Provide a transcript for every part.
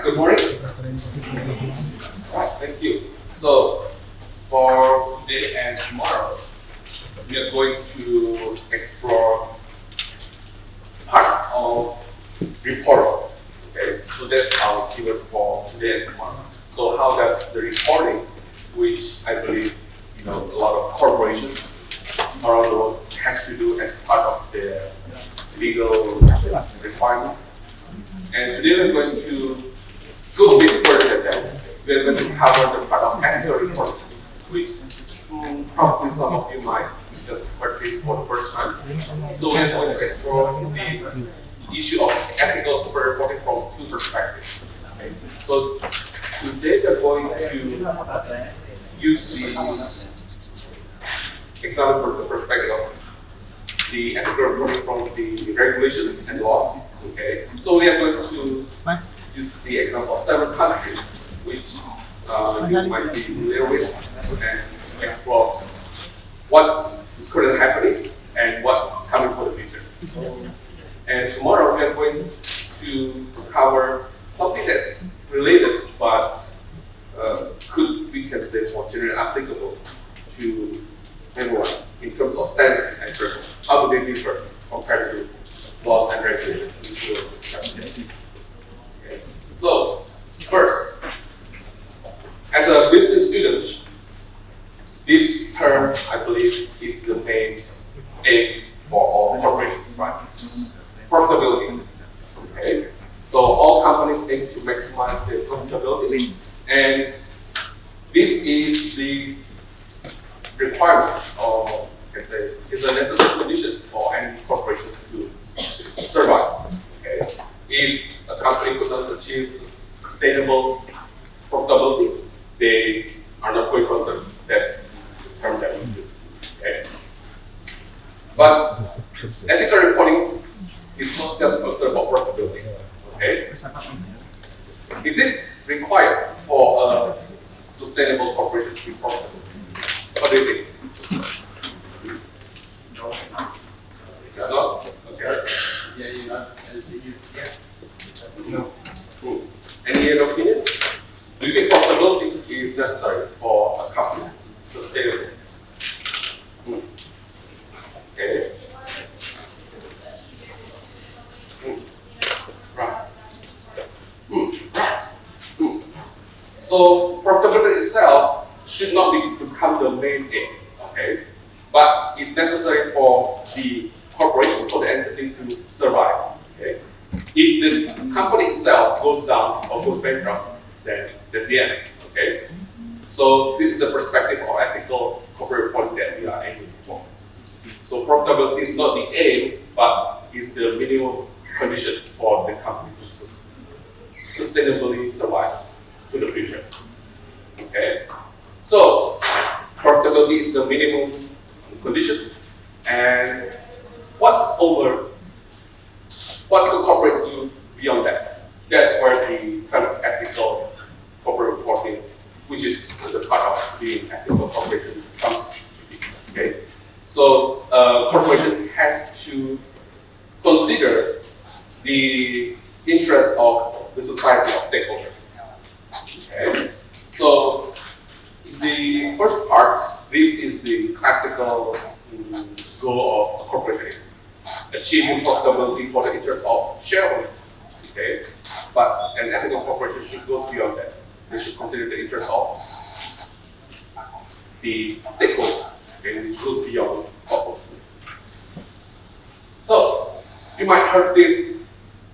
Good morning. Right, thank you. So, for today and tomorrow, we are going to explore part of reporting. Okay, so that's our keyword for today and tomorrow. So, how does the reporting, which I believe a lot of corporations around the world has to do as part of their legal requirements. And today we're going to go a bit further than that. We're going to cover the part of ethical reporting, which probably some of you might just heard this for the first time. So we're going to explore this issue of ethical corporate reporting from two perspectives. Okay. So today we're going to use the example from the perspective of the ethical reporting from the regulations and law. Okay, so we are going to use the example of several countries, which you might be familiar with, and explore what is currently happening and what's coming for the future. And tomorrow we are going to cover something that's related, but we can say more generally applicable to everyone in terms of standards and thresholds. How do they differ compared to laws and regulations? Okay. So, first, as a business student, this term, I believe, is the main aim for all corporations, right? Profitability. Okay. So all companies aim to maximize their profitability, and this is the requirement, or you can say, is a necessary condition for any corporations to survive. Okay? If a company could not achieve sustainable profitability, they are not going concerned. That's the term that we use. Okay? But ethical reporting is not just concerned about profitability. Okay? Is it required for a sustainable corporation to be profitable? What do you think? No. It's not? Okay. Yeah, you're not. Yeah. No. Any other opinion? Do you think profitability is necessary for a company to sustain it? Okay. Right. Right. So profitability itself should not become the main aim. Okay. But it's necessary for the corporation, for the entity to survive. Okay? If the company itself goes down or goes bankrupt, then that's the end. Okay? So this is the perspective of ethical corporate reporting that we are aiming for. So profitability is not the aim, but is the minimum condition for the company to sustainably survive to the future. Okay? So profitability is the minimum conditions, and what's over, what can corporate do beyond that? That's where the term ethical corporate reporting, which is the part of being ethical corporation, comes to be. Okay, so corporation has to consider the interest of the society of stakeholders. Okay, so the first part, this is the classical goal of a corporation, achieving profitability for the interest of shareholders. Okay, but an ethical corporation should go beyond that. They should consider the interest of the stakeholders, okay, which goes beyond stockholders. So you might heard this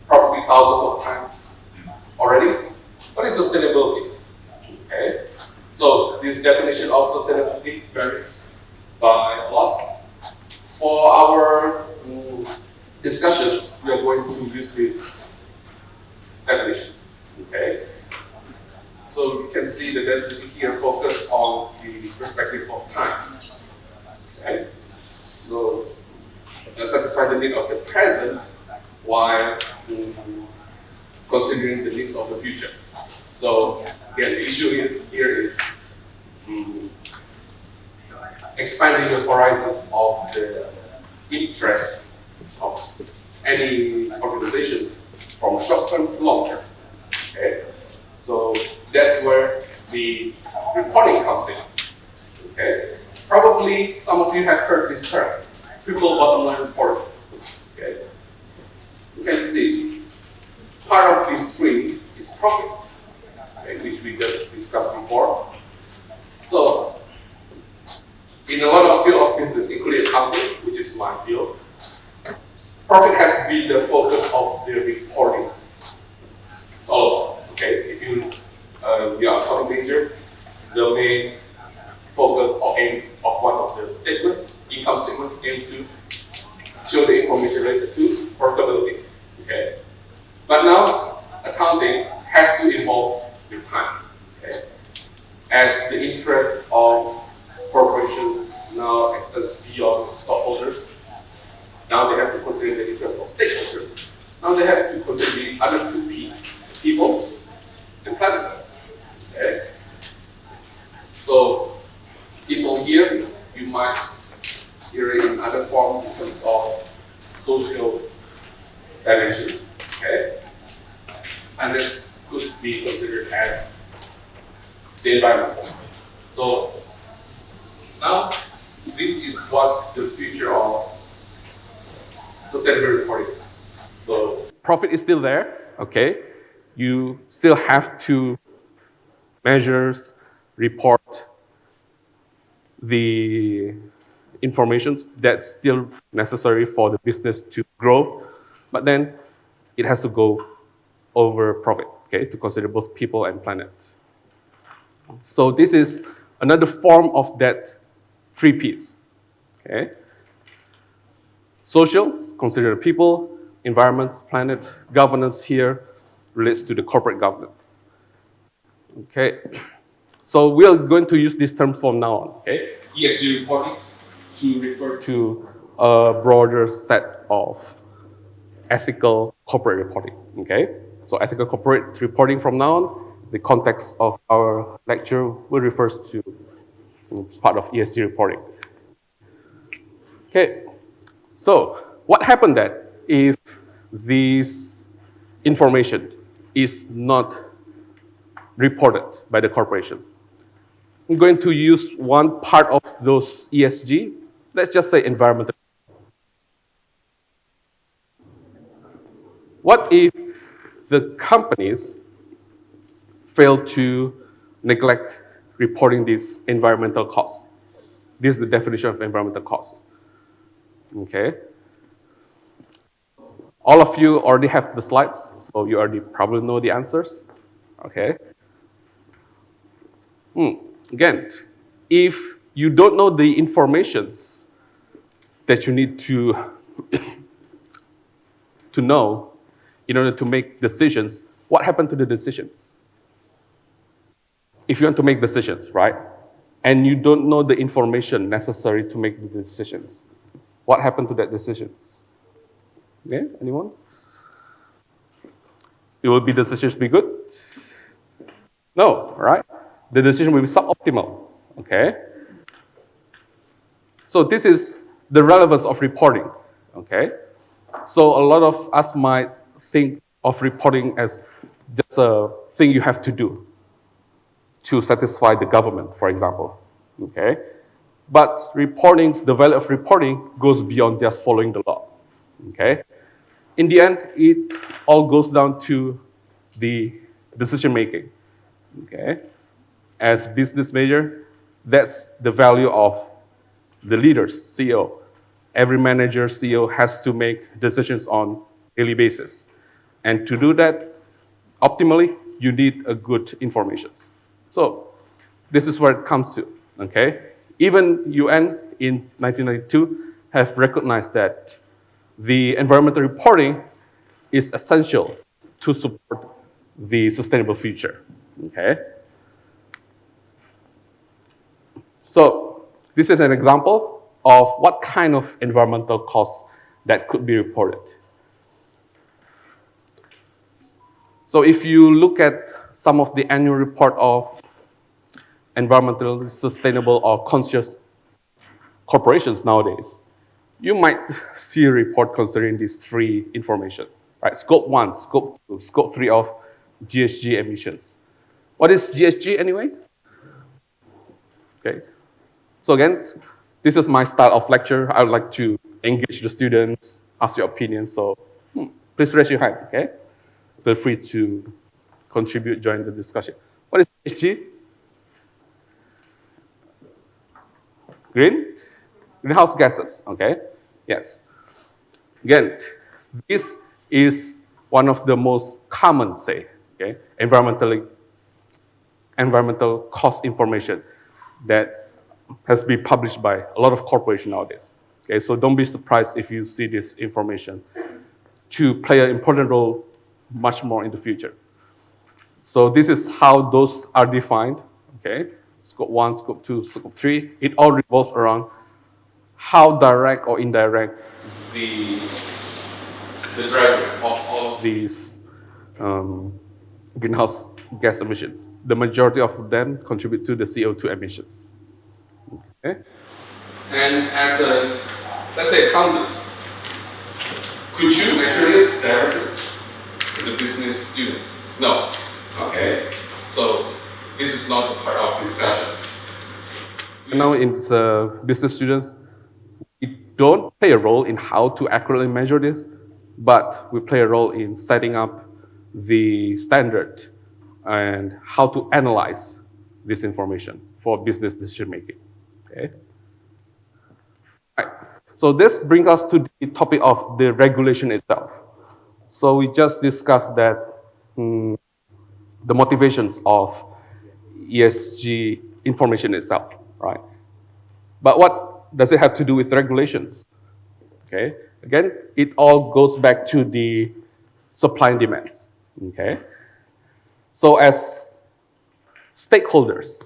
probably thousands of times already. What is sustainability? Okay. So this definition of sustainability varies by a lot. For our discussions, we are going to use these definitions. Okay. So you can see the definition here focus on the perspective of time. Okay. So satisfy the need of the present while considering the needs of the future. So again, the issue here is expanding the horizons of the interest of any organizations from short term to long term. Okay? That's where the reporting comes in. Okay? Probably some of you have heard this term, triple bottom line reporting. Okay? You can see part of this screen is profit, okay, which we just discussed before. So, in a lot of field of business, including accounting, which is my field, profit has been the focus of the reporting. It's all about, okay? If you are accounting major, the main focus or aim of one of the income statements, aim to show the information related to profitability. Okay. But now accounting has to evolve with time. Okay. As the interest of corporations now extends beyond stockholders, now they have to consider the interest of stakeholders. Now they have to consider the other two P's, people and planet. Okay. So people here, you might hear it in other form in terms of social dimensions, okay? And this could be considered as the environment. So now this is what the future of sustainable reporting is. So profit is still there, okay? You still have to measure, report the information that's still necessary for the business to grow, but then it has to go over profit, okay, to consider both people and planet. So this is another form of that three P's, okay? Social, consider the people, environment, planet, governance here relates to the corporate governance, okay? So we are going to use this term from now on, okay? ESG reporting to refer to a broader set of ethical corporate reporting, okay? So ethical corporate reporting from now on, the context of our lecture will refer to part of ESG reporting. Okay, so what happened then if this information is not reported by the corporations? I'm going to use one part of those ESG, let's just say environmental. What if the companies fail to neglect reporting these environmental costs? This is the definition of environmental costs. Okay. All of you already have the slides, so you already probably know the answers. Okay. Again, if you don't know the informations that you need to to know in order to make decisions, what happened to the decisions? If you want to make decisions, right? And you don't know the information necessary to make the decisions, what happened to that decisions? Yeah, anyone? Will the decisions be good? No, right? The decision will be suboptimal, okay? So this is the relevance of reporting, okay? So a lot of us might think of reporting as just a thing you have to do to satisfy the government, for example, okay? But the value of reporting goes beyond just following the law, okay? In the end, it all goes down to the decision making, okay? As business major, that's the value of the leaders, CEO. Every manager, CEO has to make decisions on daily basis. And to do that, optimally, you need a good information. So this is where it comes to, okay? Even UN in 1992 have recognized that the environmental reporting is essential to support the sustainable future, okay? So this is an example of what kind of environmental costs that could be reported. So if you look at some of the annual report of environmental, sustainable, or conscious corporations nowadays, you might see a report considering these three information, right? Scope 1, Scope 2, Scope 3 of GHG emissions. What is GSG anyway? Okay. So again, this is my style of lecture. I would like to engage the students, ask your opinions. So please raise your hand, okay? Feel free to contribute, join the discussion. What is GSG? Green? Greenhouse gases, okay? Yes. Again, this is one of the most common, say, okay, environmental cost information that has been published by a lot of corporations nowadays. Okay, so don't be surprised if you see this information to play an important role much more in the future. So this is how those are defined. Okay, scope 1, scope 2, scope 3. It all revolves around how direct or indirect The driver of all these um, greenhouse gas emissions. The majority of them contribute to the CO2 emissions. Okay? and as a let's say accountants, could you measure this directly as a business student? No. Okay. So this is not a part of discussion. Now, in business students, we don't play a role in how to accurately measure this, but we play a role in setting up the standard and how to analyze this information for business decision making. Okay. Right. So this brings us to the topic of the regulation itself. So we just discussed that the motivations of ESG information itself, right? But what does it have to do with regulations? Okay, again, it all goes back to the supply and demands. Okay, so as stakeholders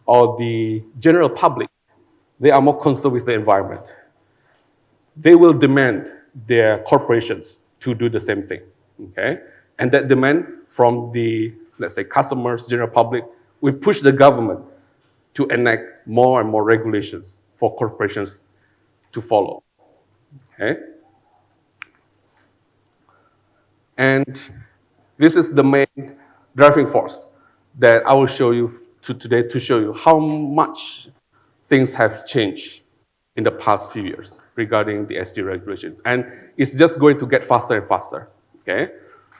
or the general public, they are more concerned with the environment. They will demand their corporations to do the same thing. Okay, and that demand from the, let's say, customers, general public, will push the government to enact more and more regulations for corporations to follow. Okay? And this is the main driving force that I will show you today to show you how much things have changed in the past few years regarding the SD regulations. And it's just going to get faster and faster. Okay?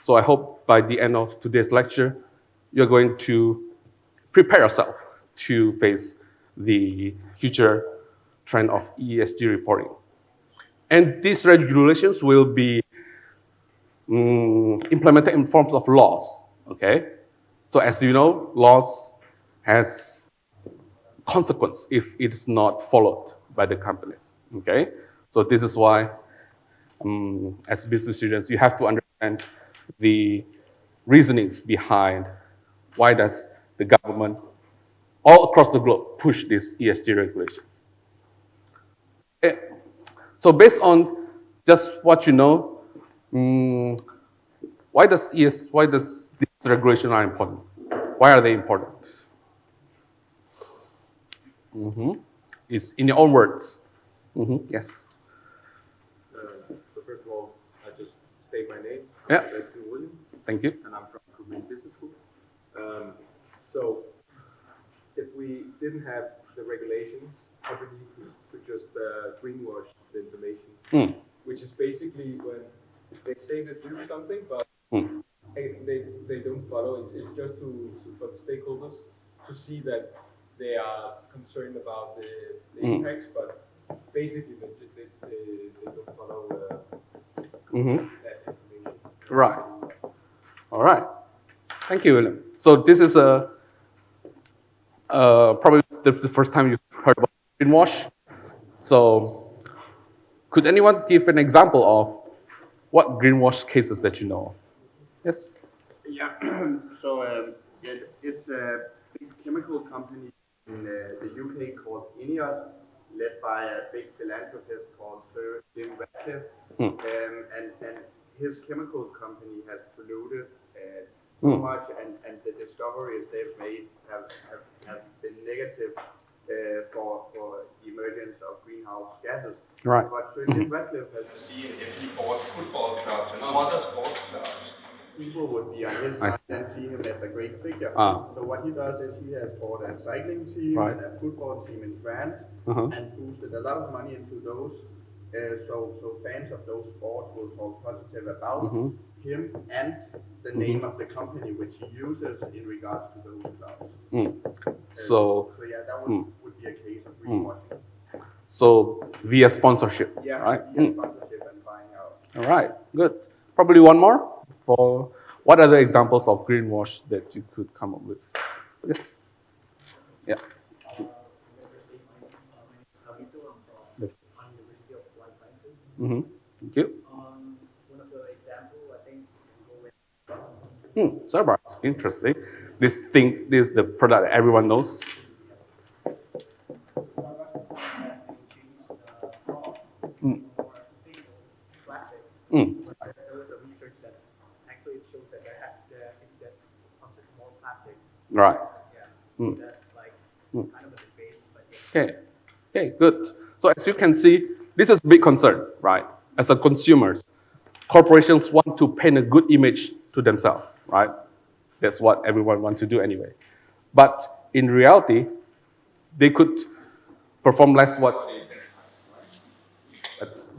So I hope by the end of today's lecture, you're going to prepare yourself to face the future trend of ESG reporting. And these regulations will be implemented in forms of laws. Okay, so as you know, laws has consequence if it is not followed by the companies. Okay, so this is why, as business students, you have to understand the reasonings behind why does the government all across the globe push these ESG regulations. Okay. So based on just what you know, why does these regulations are important? Why are they important? It's in your own words. Yes. So first of all, I just state my name. Yeah. I'm William, Thank you. and I'm from Korean Business School. So if we didn't have the regulations, companies could just greenwash the information, which is basically when they say they do something, but they don't follow. It's just for the stakeholders to see that they are concerned about the impacts, but basically they don't follow that information. Right. All right. Thank you, William. So this is probably the first time you've heard about greenwash. So could anyone give an example of what greenwash cases that you know of? Yes. Yeah, so it's a big chemical company in the UK called Ineos, led by a big philanthropist called Sir Jim Ratcliffe. And his chemical company has polluted so much, and the discoveries they've made have been negative for the emergence of greenhouse gases. Right. But Sir Jim Ratcliffe has seen if he bought football clubs and other sports clubs people would be on his I side and see him as a great figure. Ah. So what he does is he has bought a cycling team Right. and a football team in France Uh-huh. and boosted a lot of money into those. So fans of those sports will talk positive about him and the name of the company which he uses in regards to those clubs. So yeah, that would be a case of greenwashing. So via sponsorship, Yeah, right? via sponsorship and buying out. All right, good. Probably one more. For what other examples of greenwash that you could come up with? Yes. Yeah. Mm-hmm. Thank you. One of the example, I think, Starbucks, interesting. This is the product that everyone knows. there was a research that actually it shows that that consists more plastic. Right. Yeah. That's like kind of a debate, but yeah. Okay. Okay, good. So as you can see, this is a big concern, right? As a consumers, corporations want to paint a good image to themselves, right? That's what everyone wants to do anyway. But in reality, they could perform less what.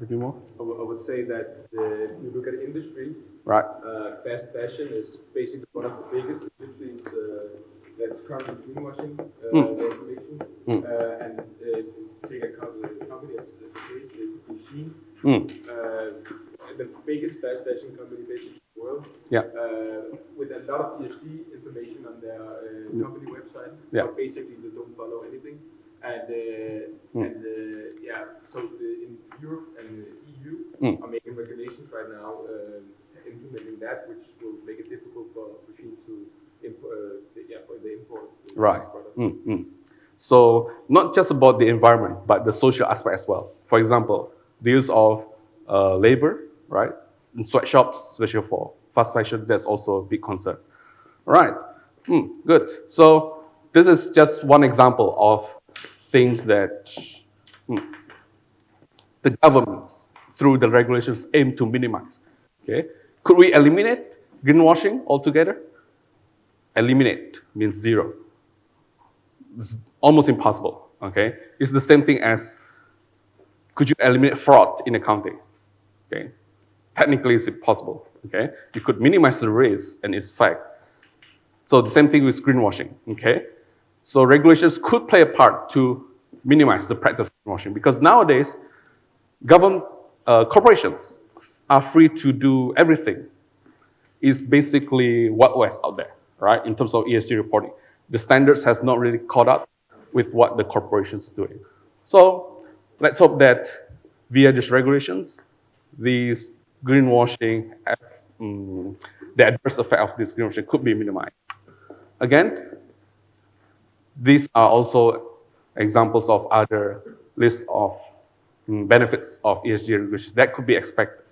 Maybe more? I would say that if you look at industries, Right. fast fashion is basically one of the biggest industries that's currently greenwashing the information. And take a company as a case, it could be Shein. The biggest fast fashion company basically in the world. Yeah. With a lot of ESG information on their company website, Yeah. but basically they don't follow anything. So in Europe and the EU are making regulations right now implementing that, which will make it difficult for Shein to import the import. Right. So not just about the environment, but the social aspect as well. For example, the use of labor, right, in sweatshops, especially for fast fashion, that's also a big concern. Right. Good. So this is just one example of things that the governments, through the regulations, aim to minimize. Okay. Could we eliminate greenwashing altogether? Eliminate means zero. It's almost impossible. Okay. It's the same thing as could you eliminate fraud in accounting? Okay. Technically, it's impossible. Okay. You could minimize the risk and its fact. So the same thing with greenwashing. Okay. So regulations could play a part to minimize the practice of greenwashing because nowadays, government corporations are free to do everything. It's basically Wild West out there, right? In terms of ESG reporting, the standards has not really caught up with what the corporations are doing. So let's hope that via these regulations, these greenwashing, the adverse effect of this greenwashing could be minimized. Again, these are also examples of other lists of benefits of ESG regulations that could be expected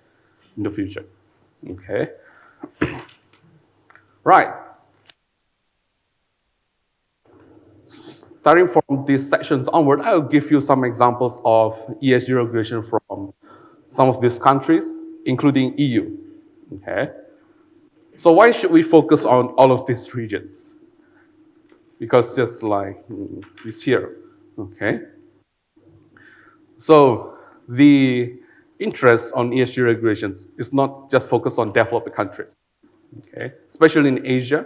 in the future. Okay. Right. Starting from these sections onward, I'll give you some examples of ESG regulation from some of these countries, including EU. Okay. So why should we focus on all of these regions? Because just like it's here. Okay. So the interest on ESG regulations is not just focused on developed countries. Okay. Especially in Asia,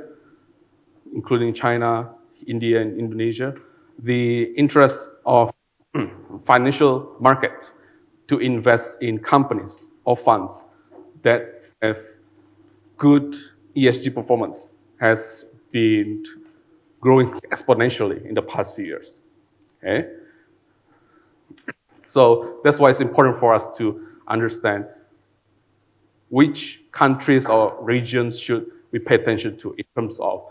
including China, India, and Indonesia, the interest of financial market to invest in companies or funds that have good ESG performance has been growing exponentially in the past few years. Okay? So that's why it's important for us to understand which countries or regions should we pay attention to in terms of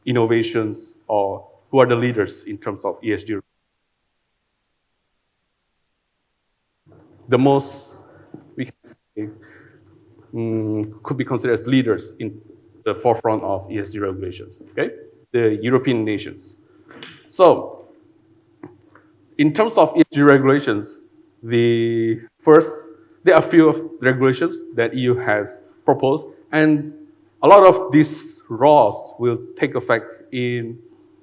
innovations or who are the leaders in terms of ESG. The most we can say could be considered as leaders in the forefront of ESG regulations. Okay, the European nations. So, in terms of ESG regulations, there are a few of regulations that EU has proposed, and a lot of these laws will take effect in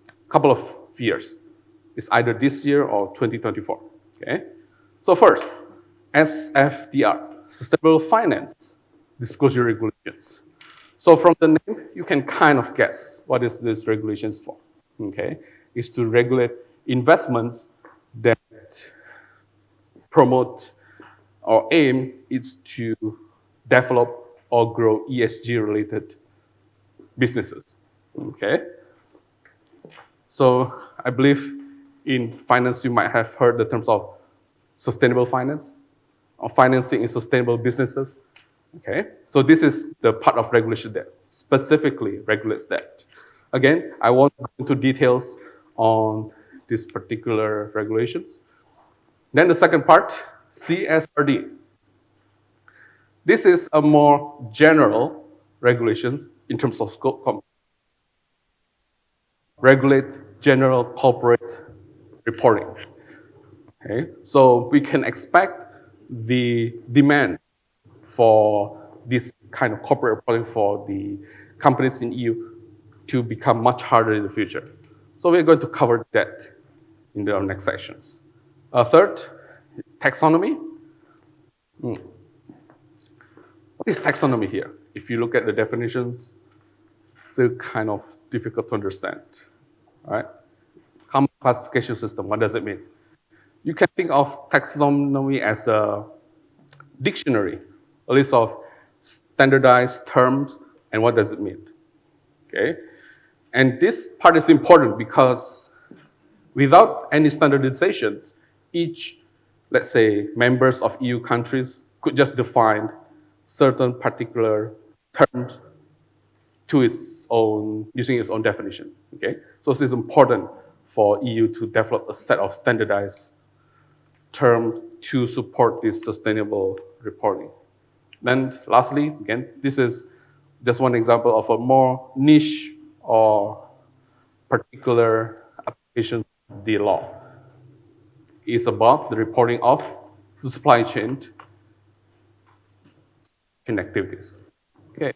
a couple of years. It's either this year or 2024. Okay. So first, SFDR, Sustainable Finance Disclosure Regulations. So from the name, you can kind of guess what is this regulations for. Okay, is to regulate investments that promote or aim is to develop or grow ESG related businesses. Okay, so I believe in finance you might have heard the terms of sustainable finance or financing in sustainable businesses. Okay, so this is the part of regulation that specifically regulates that. Again, I won't go into details on these particular regulations. Then the second part, CSRD. This is a more general regulation in terms of scope. Regulate general corporate reporting. Okay, so we can expect the demand for this kind of corporate reporting for the companies in EU to become much harder in the future. So we're going to cover that in the next sections. Third, taxonomy. What is taxonomy here? If you look at the definitions, still kind of difficult to understand. All right? Common classification system, what does it mean? You can think of taxonomy as a dictionary, a list of standardized terms, and what does it mean? Okay? And this part is important because without any standardizations, each, let's say, members of EU countries could just define certain particular terms to its own, using its own definition. Okay? So it is important for EU to develop a set of standardized terms to support this sustainable reporting. Then lastly, again, this is just one example of a more niche or particular application of the law. It's about the reporting of the supply chain activities. Okay.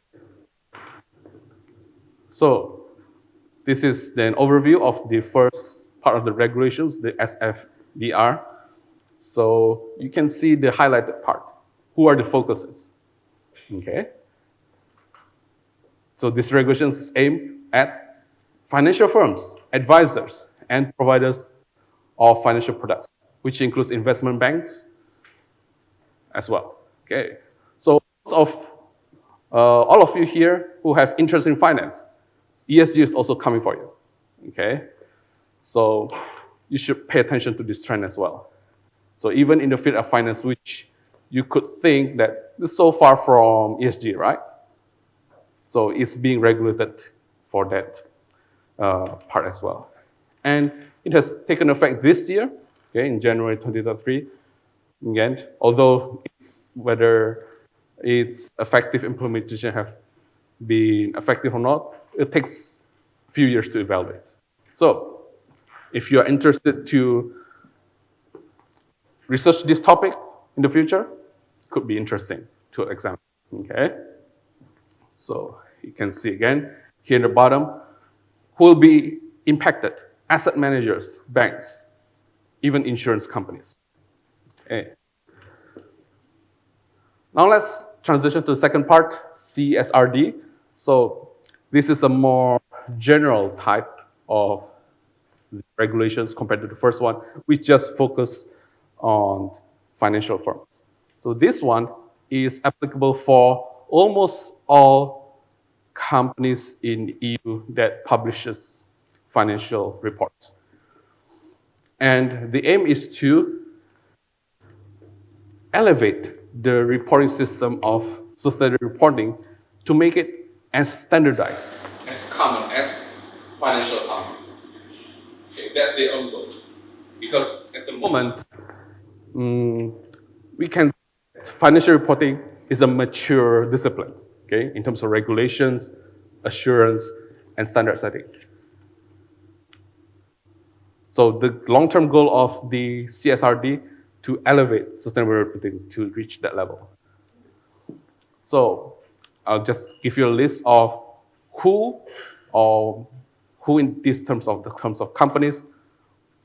So this is the overview of the first part of the regulations, the SFDR. So you can see the highlighted part. Who are the focuses? Okay. So this regulation is aimed at financial firms, advisors, and providers of financial products, which includes investment banks as well. Okay. So all of you here who have interest in finance, ESG is also coming for you. Okay. So you should pay attention to this trend as well. So even in the field of finance, which you could think that is so far from ESG, right? So it's being regulated for that part as well. And it has taken effect this year, okay, in January 2023. Again, although whether its effective implementation have been effective or not, it takes a few years to evaluate. So if you are interested to research this topic in the future, it could be interesting to examine. Okay. So you can see again here in the bottom who will be impacted: asset managers, banks, even insurance companies. Okay. Now let's transition to the second part, CSRD. So this is a more general type of regulations compared to the first one, which just focus on financial firms. So this one is applicable for almost all companies in EU that publishes financial reports. And the aim is to elevate the reporting system of sustainable reporting to make it as standardized, as common as financial accounting. Okay, that's the own goal. Because at the moment, we can financial reporting is a mature discipline, okay, in terms of regulations, assurance, and standard setting. So the long-term goal of the CSRD to elevate sustainable reporting to reach that level. So I'll just give you a list of who or who in these terms of companies,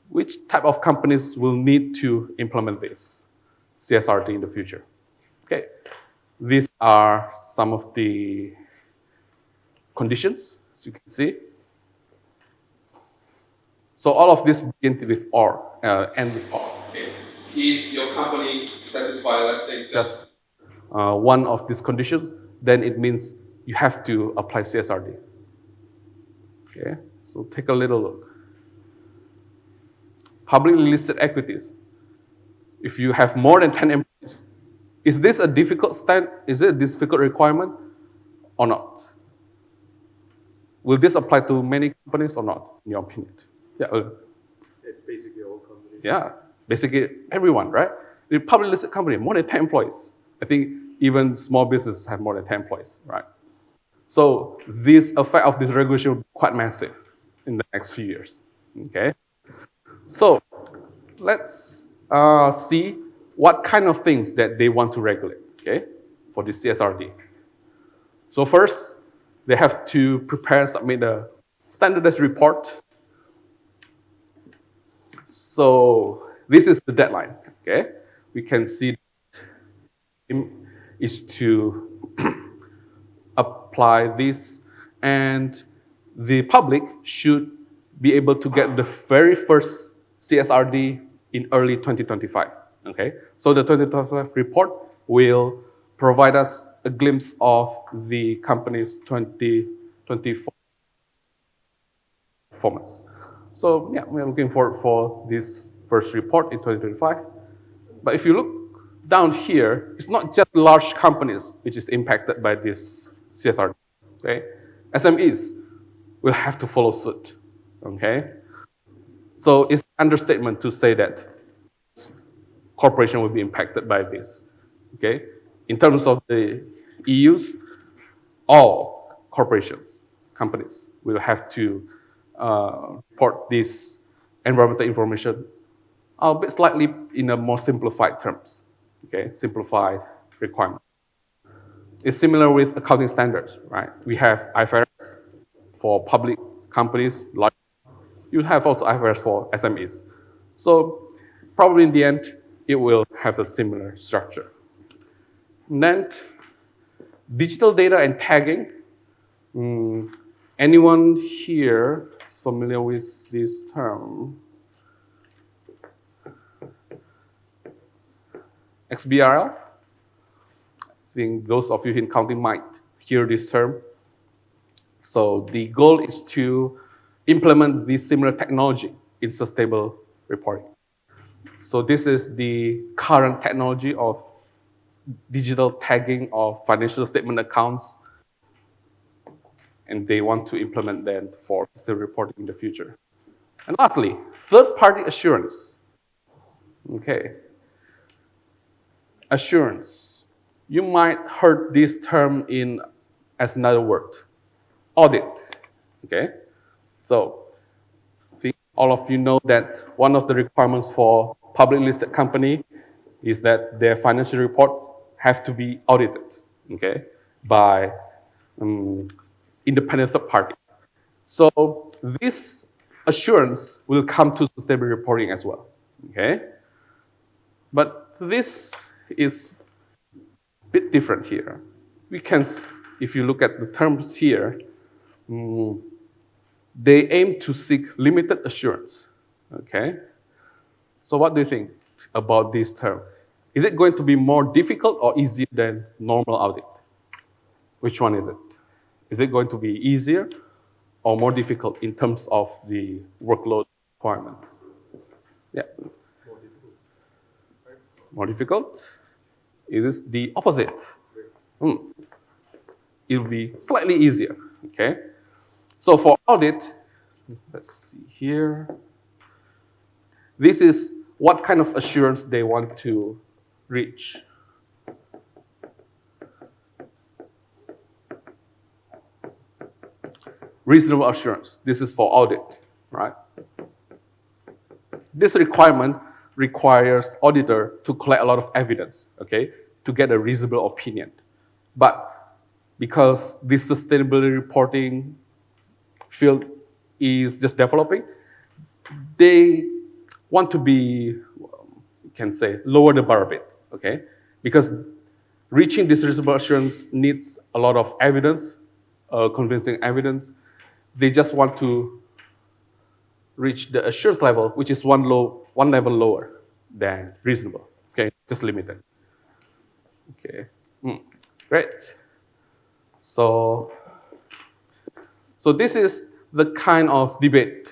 which type of companies will need to implement this CSRD in the future. Okay, these are some of the conditions, as you can see. So all of this begins with or, end with or. Okay. If your company satisfy, let's say, just One of these conditions, then it means you have to apply CSRD. Okay, so take a little look. Publicly listed equities. If you have more than 10 employees, is this a difficult is it a difficult requirement or not? Will this apply to many companies or not, in your opinion? Yeah. It's basically all companies. Yeah, basically everyone, right? The publicly listed company, more than 10 employees. I think even small businesses have more than 10 employees, right? So this effect of this regulation will be quite massive in the next few years. Okay. So let's see what kind of things that they want to regulate. Okay, for the CSRD. So first, they have to prepare and submit a standardized report. So this is the deadline. Okay, we can see is to apply this, and the public should be able to get the very first CSRD in early 2025. Okay, so the 2025 report will provide us a glimpse of the company's 2024 performance. So yeah, we're looking forward for this first report in 2025. But if you look down here, it's not just large companies which is impacted by this CSR. Okay, SMEs will have to follow suit. Okay, so it's an understatement to say that corporation will be impacted by this. Okay, in terms of the EU's, all corporations, companies will have to report this environmental information, but slightly in a more simplified terms. Okay, simplified requirement. It's similar with accounting standards, right? We have IFRS for public companies, large. You have also IFRS for SMEs. So probably in the end, it will have a similar structure. And then digital data and tagging. Anyone here is familiar with this term? XBRL? I think those of you in accounting might hear this term. So the goal is to implement this similar technology in sustainable reporting. So this is the current technology of digital tagging of financial statement accounts, and they want to implement that for the reporting in the future. And lastly, third-party assurance. Okay. Assurance. You might heard this term as another word, audit. Okay. So I think all of you know that one of the requirements for public listed company is that their financial reports have to be audited, okay, by independent third party. So this assurance will come to sustainable reporting as well, okay. But this is a bit different here. We can, if you look at the terms here, they aim to seek limited assurance, okay. So what do you think about this term? Is it going to be more difficult or easier than normal audit? Which one is it? Is it going to be easier or more difficult in terms of the workload requirements? Yeah. More difficult? It is the opposite. It will be slightly easier, okay? So for audit, let's see here. This is what kind of assurance they want to reach. Reasonable assurance. This is for audit, right? This requirement requires auditor to collect a lot of evidence, okay, to get a reasonable opinion. But because this sustainability reporting field is just developing, they want to be, you can say, lower the bar a bit, okay? Because reaching this reasonable assurance needs a lot of evidence, convincing evidence. They just want to reach the assurance level, which is one level lower than reasonable, okay? Just limited. Okay, great. So, so this is the kind of debate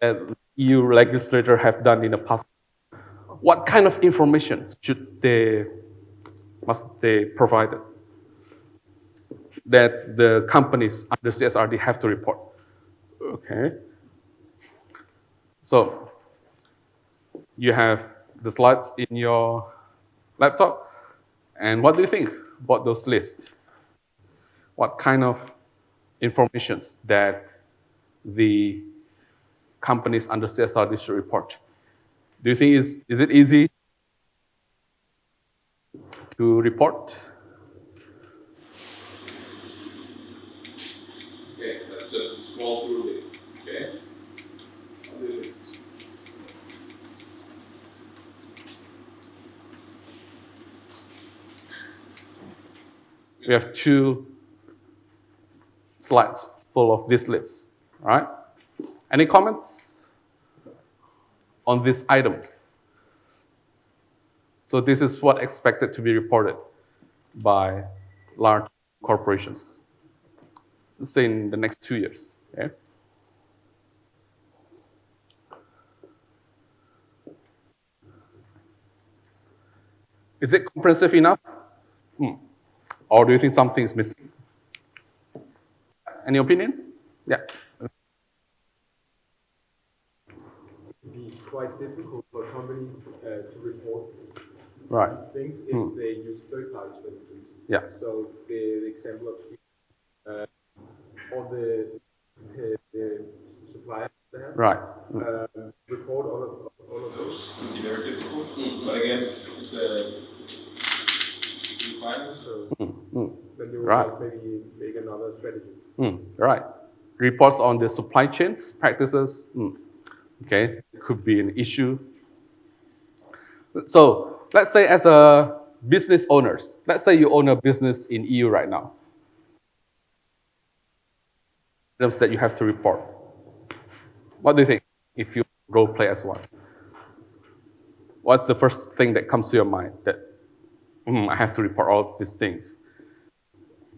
that EU legislator have done in the past. What kind of information must they provide that the companies under CSRD have to report? Okay. So you have the slides in your laptop, and what do you think about those lists? What kind of informations that the companies under CSRD should report? Do you think is it easy to report? Okay, so just scroll through this. Okay. What do you think? We have 2 slides full of this list, right? Any comments on these items? So this is what expected to be reported by large corporations, say in the next 2 years. Okay? Is it comprehensive enough? Or do you think something is missing? Any opinion? Yeah. Be quite difficult for a company to report Right. things if they use third parties, for instance. Yeah. So the example of all the suppliers they have Right. report all of those. Those can be very difficult, but again, it's a requirement. So then you Right. will maybe make another strategy. Right. Reports on the supply chains practices. Okay, could be an issue. So let's say as a business owners, let's say you own a business in EU right now. Items that you have to report. What do you think if you role play as one? What's the first thing that comes to your mind that I have to report all these things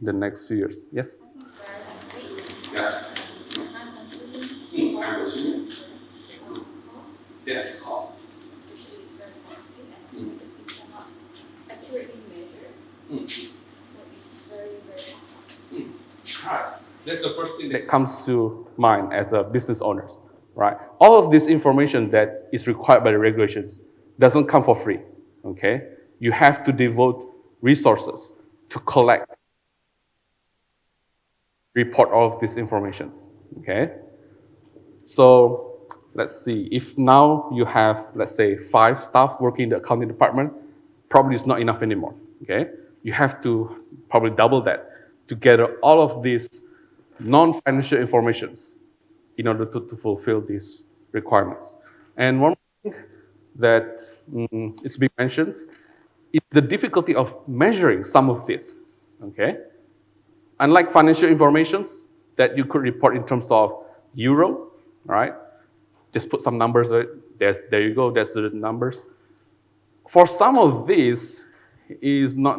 in the next few years? Yes? Yeah. Time-consuming, Time-consuming. cost, Yes, cost. especially it's very costly and because you cannot accurately measure. So it's very, very costly. Right. That's the first thing That comes to mind as a business owners, right? All of this information that is required by the regulations doesn't come for free, okay? You have to devote resources to collect, report all of these information, okay? So let's see, if now you have, let's say, 5 staff working in the accounting department, probably it's not enough anymore, okay? You have to probably double that to gather all of these non-financial informations in order to fulfill these requirements. And one thing that is being mentioned is the difficulty of measuring some of this, okay? Unlike financial information that you could report in terms of euro, right? Just put some numbers there. There you go. That's the numbers. For some of these, it's not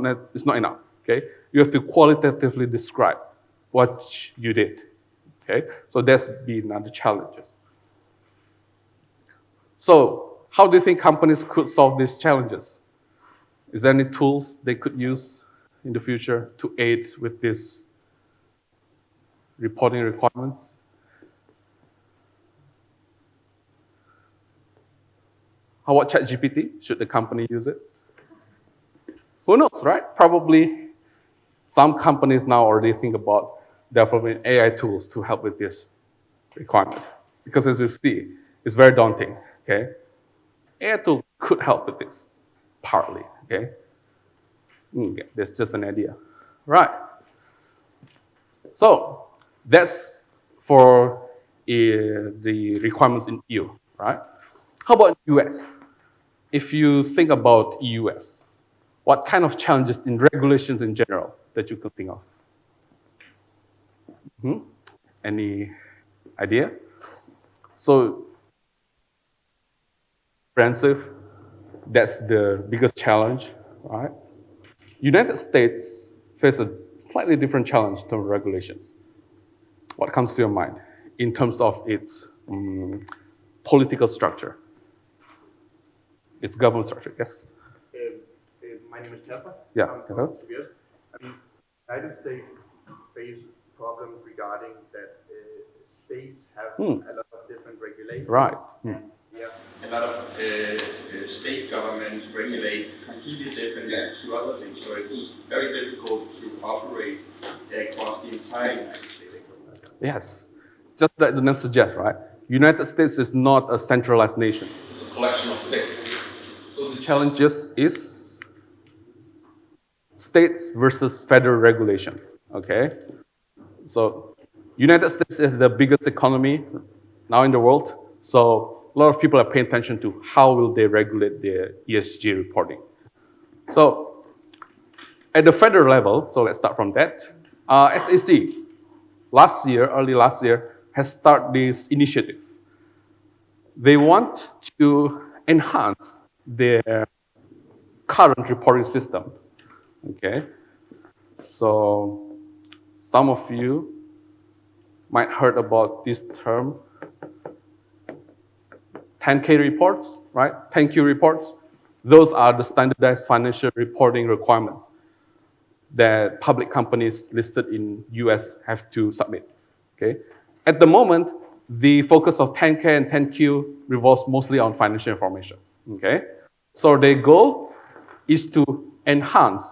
enough. Okay, you have to qualitatively describe what you did. Okay, so that's been another challenges. So, how do you think companies could solve these challenges? Is there any tools they could use in the future to aid with these reporting requirements? How about ChatGPT? Should the company use it? Who knows, right? Probably some companies now already think about developing AI tools to help with this requirement. Because as you see, it's very daunting, okay? AI tool could help with this, partly, okay? Yeah, that's just an idea. Right. So that's for the requirements in EU, right? How about US? If you think about US, what kind of challenges in regulations in general that you could think of? Hmm? Any idea? So, comprehensive, that's the biggest challenge, right? United States face a slightly different challenge in terms of regulations. What comes to your mind in terms of its political structure, its government structure? Yes. My name is Kasper. Yeah. I'm Hello? from CBS. United States face problems regarding that states have a lot of different regulations. Right. And a lot of state governments regulate completely different to other things. So it's very difficult to operate across the entire United States. Yes. Just like the name suggests, right? United States is not a centralized nation. It's a collection of states. So the challenges is states versus federal regulations. Okay. So United States is the biggest economy now in the world. So a lot of people are paying attention to how will they regulate their ESG reporting. So at the federal level, so let's start from that. SEC early last year, has started this initiative. They want to enhance their current reporting system. Okay, so some of you might heard about this term 10K reports, right? 10Q reports. Those are the standardized financial reporting requirements that public companies listed in US have to submit. Okay. At the moment, the focus of 10K and 10Q revolves mostly on financial information. Okay. So their goal is to enhance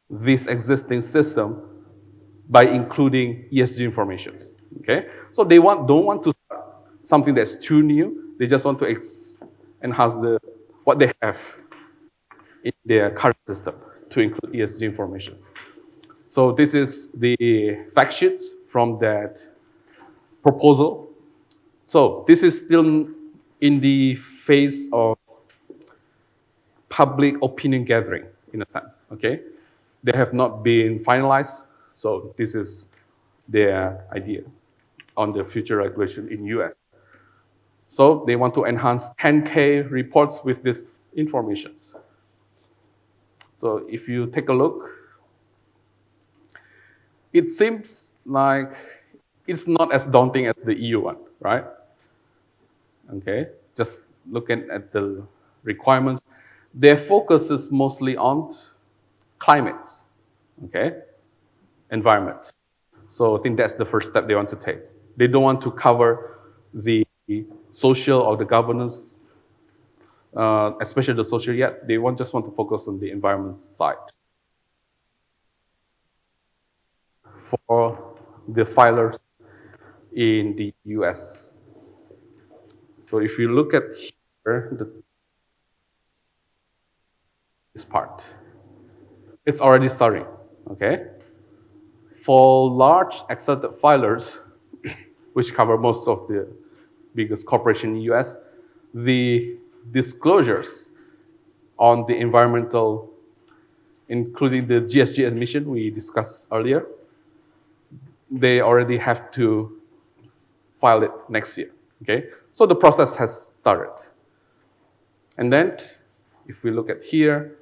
this existing system by including ESG information. Okay. So they don't want to start something that's too new. They just want to enhance what they have in their current system to include ESG information. So this is the fact sheet from that proposal. So this is still in the phase of public opinion gathering, in a sense, okay? They have not been finalized, so this is their idea on the future regulation in US. So they want to enhance 10K reports with this information. So if you take a look, it seems like it's not as daunting as the EU one, right? Okay, just looking at the requirements, their focus is mostly on climate, okay, environment. So I think that's the first step they want to take. They don't want to cover the social or the governance, especially the social yet. They just want to focus on the environment side. For the filers in the US. So if you look at here, this part, it's already starting, okay? For large accepted filers, which cover most of the biggest corporations in the US, the disclosures on the environmental, including the GSG emission we discussed earlier, they already have to file it next year, okay? So the process has started. And then, if we look at here,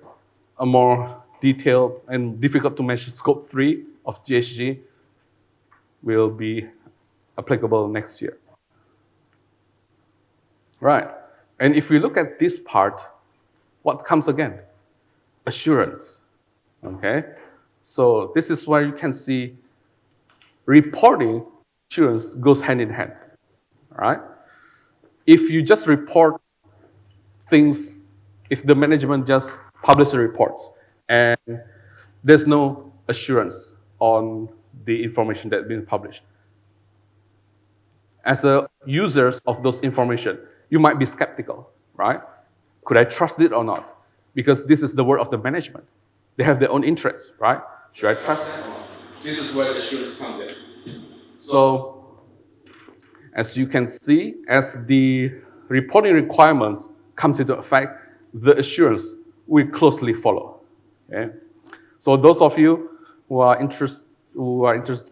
a more detailed and difficult to measure scope 3 of GSG will be applicable next year. Right. And if we look at this part, what comes again? Assurance. Okay. So this is where you can see reporting assurance goes hand in hand. All right. If you just report things, if the management just publishes reports and there's no assurance on the information that's been published, as a users of those information, you might be skeptical, right? Could I trust it or not? Because this is the word of the management. They have their own interests, right? Should I trust it or not? This is where the assurance comes in. So, as you can see, as the reporting requirements comes into effect, the assurance will closely follow. Okay? So those of you who are interested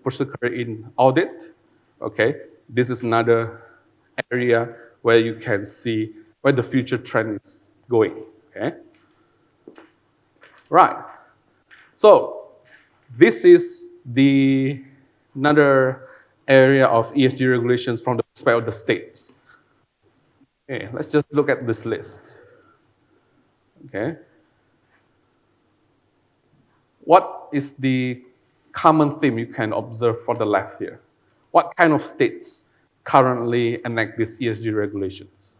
particularly in audit, okay, this is another area where you can see where the future trend is going. Okay, right. So this is the another area of ESG regulations from the perspective of the states. Okay, let's just look at this list. Okay. What is the common theme you can observe for the left here? What kind of states currently enact these ESG regulations?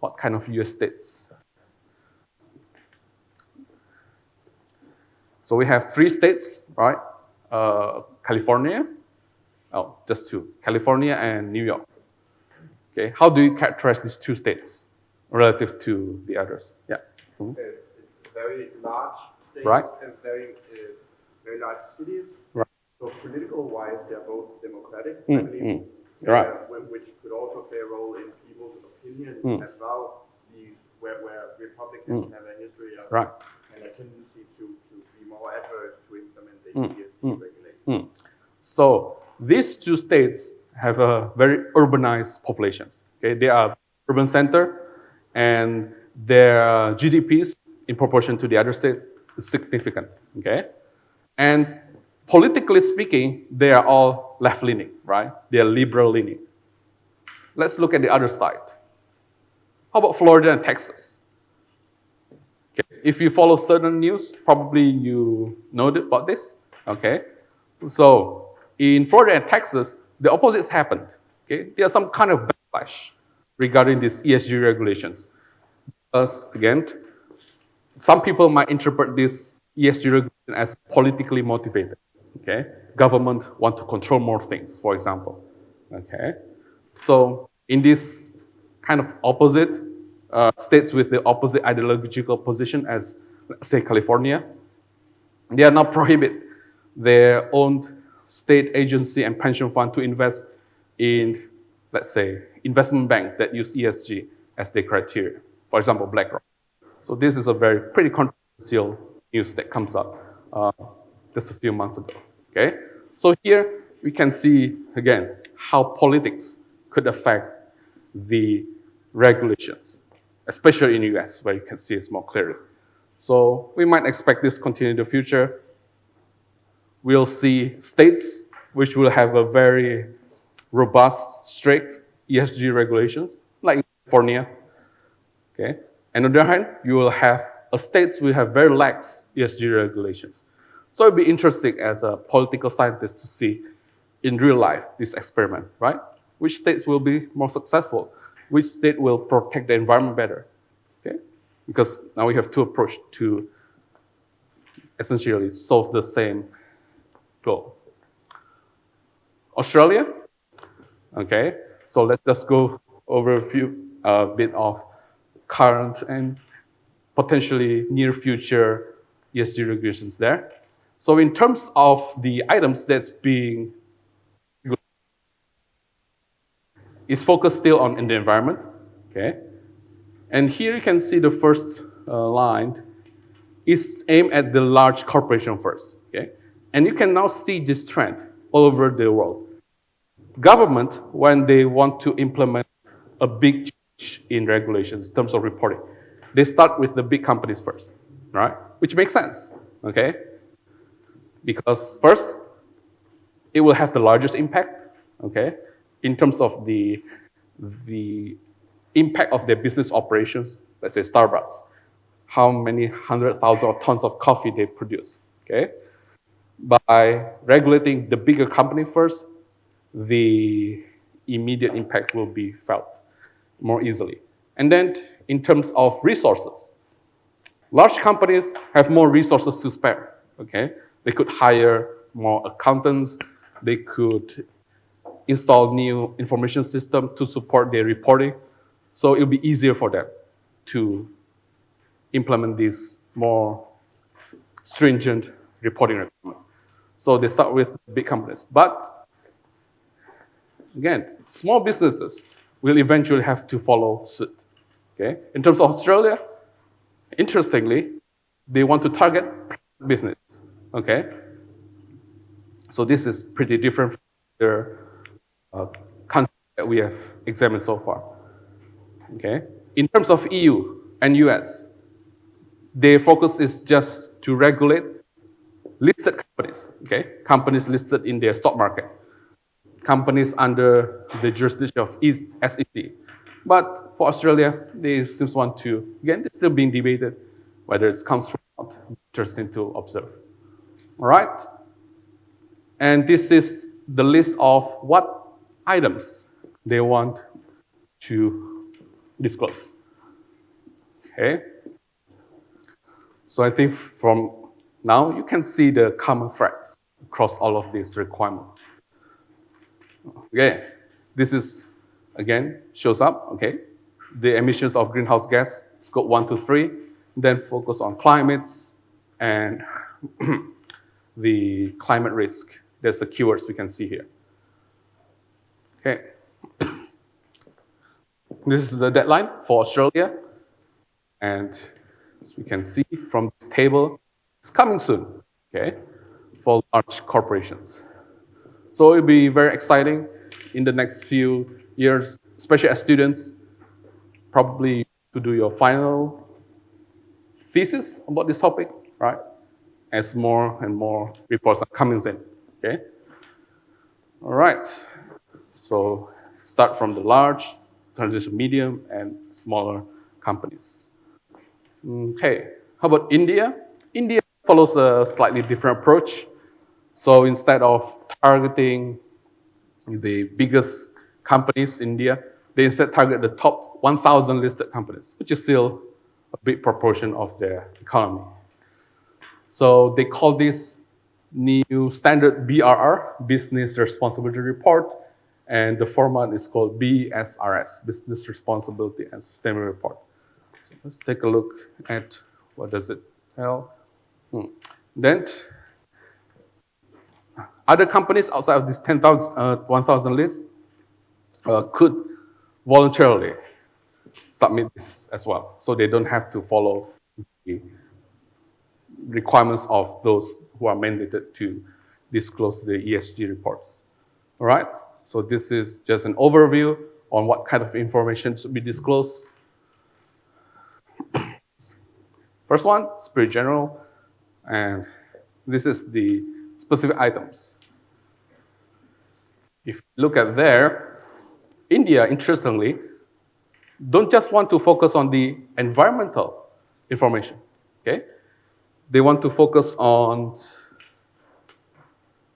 What kind of US states? So we have 3 states, right? California, just 2, California and New York. Okay, how do you characterize these 2 states relative to the others? Yeah. Mhm. It's very large states Right. and very large cities. Right. So political-wise, they are both democratic, I Mm, believe. Right. Which could also play a role in people's opinion as well. Where Republicans have a history of Right. and a tendency to be more adverse to implement the ESG regulations. So these 2 states have a very urbanized populations. Okay, they are urban center, and their GDPs in proportion to the other states is significant. Okay, and politically speaking, they are all left leaning, right? They are liberal leaning. Let's look at the other side. How about Florida and Texas? Okay. If you follow certain news, probably you know about this. Okay, so in Florida and Texas, the opposite happened. Okay, there's some kind of backlash regarding these ESG regulations. Because again, some people might interpret this ESG regulation as politically motivated. Okay, government want to control more things, for example. Okay, so in this kind of opposite states with the opposite ideological position as, let's say, California, they are now prohibit their own state agency and pension fund to invest in, let's say, investment bank that use ESG as their criteria. For example, BlackRock. So this is a very pretty controversial news that comes up just a few months ago. Okay, so here we can see again how politics could affect the regulations, especially in the US, where you can see it more clearly. So we might expect this to continue in the future. We'll see states which will have a very robust, strict ESG regulations, like California. Okay. And on the other hand, you will have states will have very lax ESG regulations. So it'd be interesting as a political scientist to see in real life this experiment, right? Which states will be more successful? Which state will protect the environment better? Okay? Because now we have 2 approaches to essentially solve the same goal. Australia, okay? So let's just go over a few bit of current and potentially near future ESG regulations there. So in terms of the items that's being is focused still on in the environment, okay? And here you can see the first line is aimed at the large corporation first, okay? And you can now see this trend all over the world. Government, when they want to implement a big change in regulations in terms of reporting, they start with the big companies first, right? Which makes sense, okay? Because first, it will have the largest impact, okay, in terms of the impact of their business operations. Let's say Starbucks, how many 100,000 or tons of coffee they produce, okay? By regulating the bigger company first, the immediate impact will be felt more easily. And then in terms of resources, large companies have more resources to spare, okay? They could hire more accountants, they could install new information system to support their reporting. So it'll be easier for them to implement these more stringent reporting requirements. So they start with big companies. But again, small businesses will eventually have to follow suit. Okay? In terms of Australia, interestingly, they want to target business. Okay? So this is pretty different from the countries that we have examined so far. Okay? In terms of EU and US, their focus is just to regulate listed companies. Okay? Companies listed in their stock market. Companies under the jurisdiction of SEC. But for Australia, they still want to, again, it's still being debated whether it comes from or not. Interesting to observe. All right? And this is the list of what items they want to disclose. Okay? So I think from now you can see the common threads across all of these requirements. Okay, this is again shows up, okay, the emissions of greenhouse gas, scope 1 to 3, then focus on climates and the climate risk. There's the keywords we can see here. Okay, this is the deadline for Australia, and as we can see from this table, it's coming soon, okay, for large corporations. So it'll be very exciting in the next few years, especially as students, probably to do your final thesis about this topic, right? As more and more reports are coming in, okay? All right, so start from the large, transition medium, and smaller companies. Okay, how about India? India follows a slightly different approach. So instead of targeting the biggest companies in India, they instead target the top 1,000 listed companies, which is still a big proportion of their economy. So they call this new standard BRR, Business Responsibility Report, and the format is called BSRS, Business Responsibility and Sustainability Report. So let's take a look at what does it tell. Then other companies outside of this 1,000 list could voluntarily submit this as well. So they don't have to follow the requirements of those who are mandated to disclose the ESG reports. All right? So this is just an overview on what kind of information should be disclosed. First one is pretty general, and this is the specific items. If you look at there, India, interestingly, don't just want to focus on the environmental information, okay? They want to focus on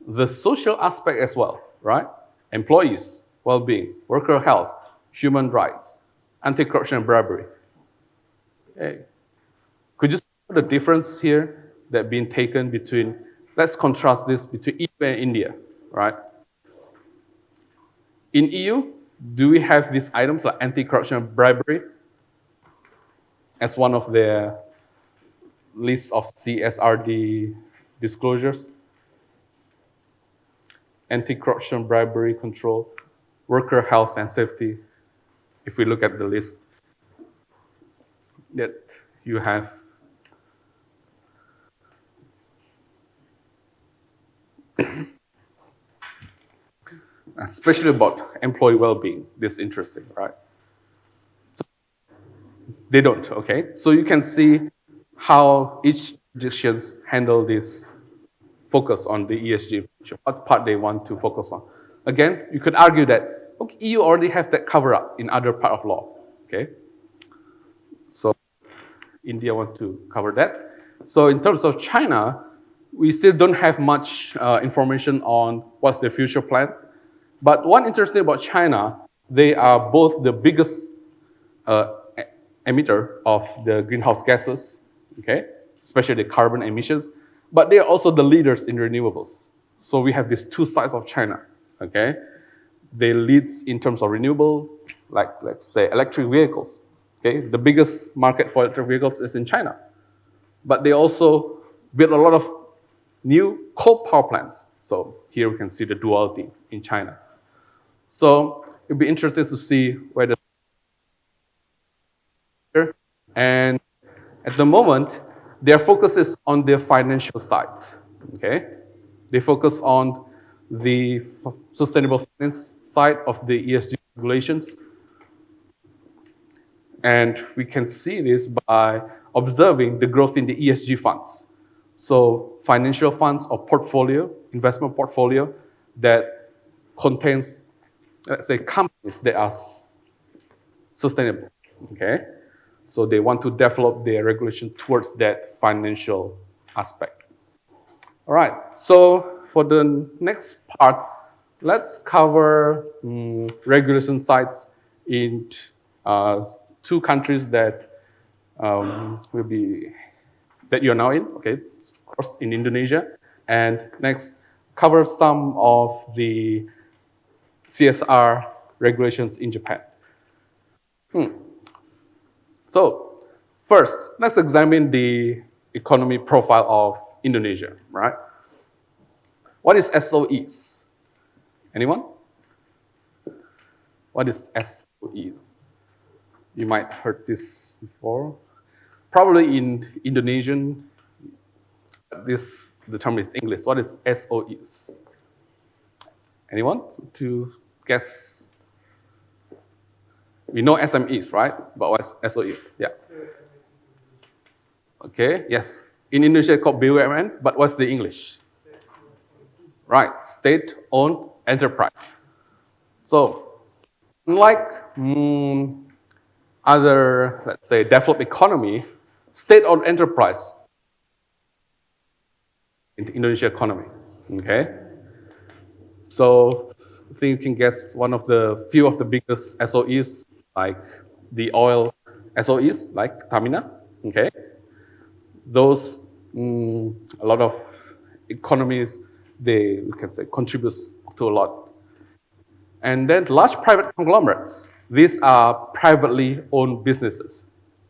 the social aspect as well, right? Employees, well-being, worker health, human rights, anti-corruption and bribery. Okay. Could you see the difference here that being taken between, let's contrast this between EU and India, right? In EU, do we have these items like anti-corruption and bribery as one of their lists of CSRD disclosures? Anti-corruption, bribery control, worker health and safety. If we look at the list that you have, especially about employee well-being, this is interesting, right? So they don't, okay? So you can see how each jurisdictions handle this focus on the ESG, what part they want to focus on. Again, you could argue that okay, EU already have that cover up in other part of law, okay? So India want to cover that. So in terms of China, we still don't have much information on what's their future plan. But one interesting about China, they are both the biggest emitter of the greenhouse gases, okay, especially the carbon emissions, but they are also the leaders in renewables. So we have these two sides of China, okay? They lead in terms of renewable, like let's say electric vehicles, okay? The biggest market for electric vehicles is in China. But they also build a lot of new coal power plants. So here we can see the duality in China. So it'll be interesting to see whether, and at the moment, their focus is on the financial side. Okay, they focus on the sustainable finance side of the ESG regulations, and we can see this by observing the growth in the ESG funds. So financial funds or portfolio, investment portfolio that contains, let's say, companies that are sustainable. Okay, so they want to develop their regulation towards that financial aspect. All right, so for the next part, let's cover regulation sites in two countries that will be that you're now in. Okay, of course, in Indonesia, and next cover some of the CSR regulations in Japan. So first, let's examine the economy profile of Indonesia. Right? What is SOEs? Anyone? What is SOEs? You might heard this before. Probably in Indonesian, the term is English. What is SOEs? Anyone to guess? We know SMEs, right? But what's SOEs? Yeah. Okay. Yes. In Indonesia, it's called BUMN. But what's the English? Right. State-owned enterprise. So, unlike other, let's say, developed economy, state-owned enterprise in the Indonesia economy. Okay. So I think you can guess one of the few of the biggest SOEs, like the oil SOEs, like Tamina. Okay. Those a lot of economies, they, we can say, contributes to a lot. And then large private conglomerates. These are privately owned businesses,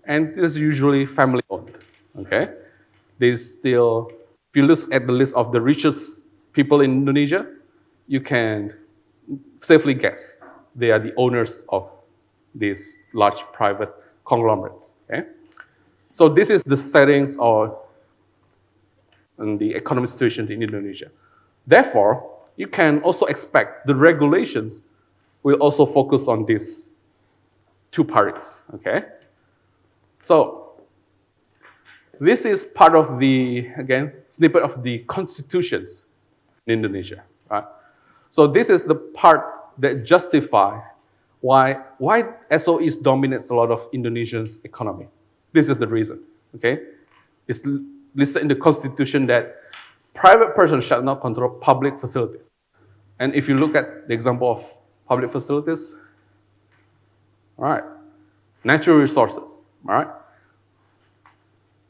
and this is usually family owned. Okay, they still, if you look at the list of the richest people in Indonesia, you can safely guess they are the owners of these large private conglomerates. Okay, so this is the settings or the economic situation in Indonesia. Therefore, you can also expect the regulations will also focus on these two parties. Okay, so this is part of the, again, snippet of the constitutions in Indonesia, right? So this is the part that justify why SOEs dominates a lot of Indonesia's economy. This is the reason, okay? It's listed in the constitution that private persons shall not control public facilities. And if you look at the example of public facilities, all right, natural resources, all right?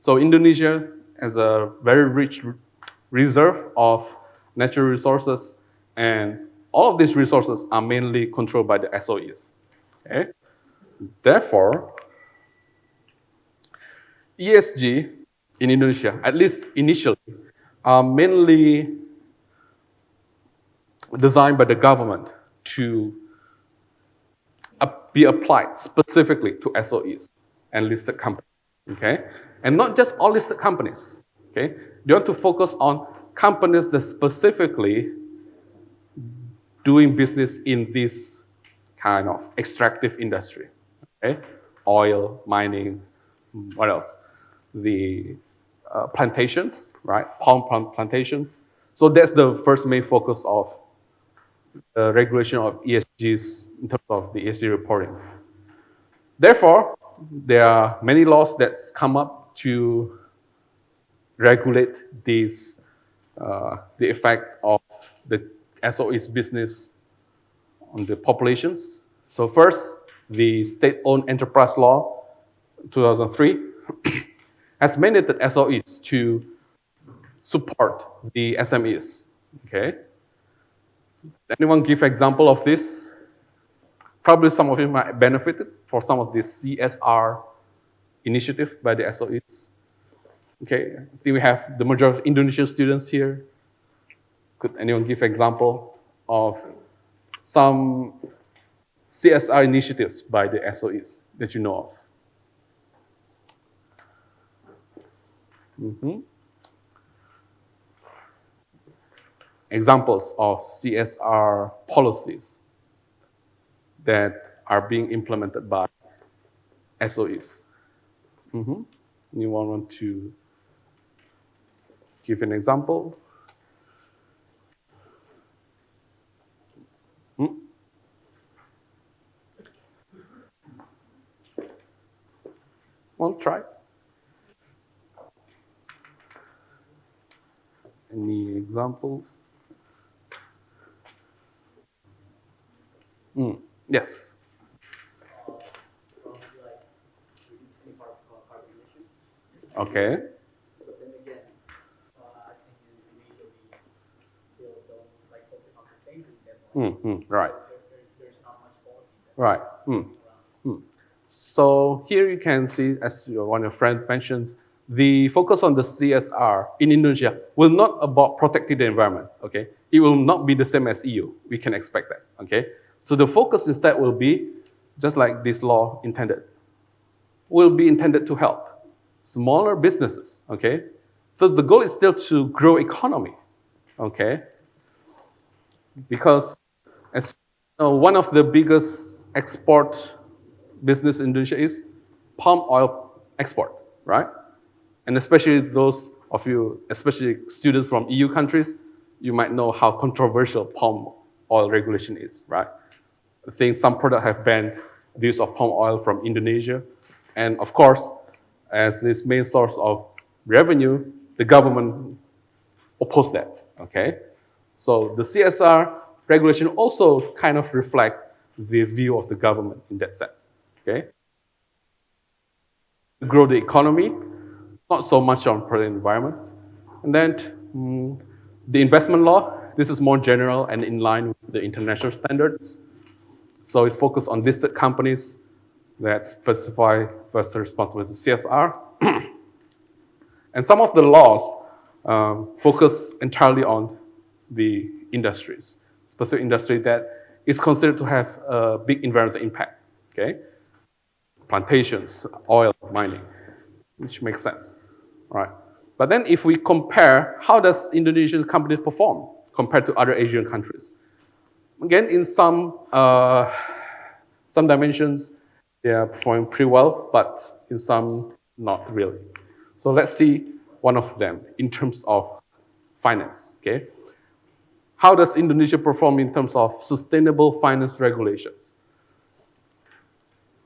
So Indonesia has a very rich reserve of natural resources, and all of these resources are mainly controlled by the SOEs. Okay? Therefore, ESG in Indonesia, at least initially, are mainly designed by the government to be applied specifically to SOEs and listed companies. Okay, and not just all listed companies. Okay, you want to focus on companies that specifically doing business in this kind of extractive industry. Okay, oil, mining, what else? The plantations, right? Palm plantations. So that's the first main focus of the regulation of ESGs in terms of the ESG reporting. Therefore, there are many laws that come up to regulate these, the effect of the SOE's business on the populations. So first, the State-Owned Enterprise Law 2003 has mandated SOEs to support the SMEs. Okay. Anyone give example of this? Probably some of you might benefit for some of this CSR initiative by the SOEs. Okay, I think we have the majority of Indonesian students here. Could anyone give example of some CSR initiatives by the SOEs that you know of. Examples of CSR policies that are being implemented by SOEs. Anyone want to give an example? Well, try. Any examples? Yes. From like reducing carbon emissions. Okay. But then again, I think in Indonesia we still don't like focus on sustainability that much. Right. There's not much policy that's Right. around. So here you can see, as one of your friends mentions, the focus on the CSR in Indonesia will not about protecting the environment. Okay, it will not be the same as EU. We can expect that. Okay, so the focus instead will be just like this law intended. Will be intended to help smaller businesses. Okay, so the goal is still to grow economy. Okay, because as one of the biggest export business in Indonesia is palm oil export, right? And especially those of you, especially students from EU countries, you might know how controversial palm oil regulation is, right? I think some products have banned the use of palm oil from Indonesia. And of course, as this main source of revenue, the government opposed that, okay? So the CSR regulation also kind of reflect the view of the government in that sense, okay? Grow the economy, not so much on the environment. And then the investment law, this is more general and in line with the international standards. So it's focused on listed companies that specify first responsibility CSR. And some of the laws focus entirely on the industries, specific industry that is considered to have a big environmental impact, okay? Plantations, oil, mining, which makes sense, right? But then if we compare, how does Indonesian companies perform compared to other Asian countries? Again, in some dimensions, they are performing pretty well, but in some, not really. So let's see one of them in terms of finance, okay? How does Indonesia perform in terms of sustainable finance regulations?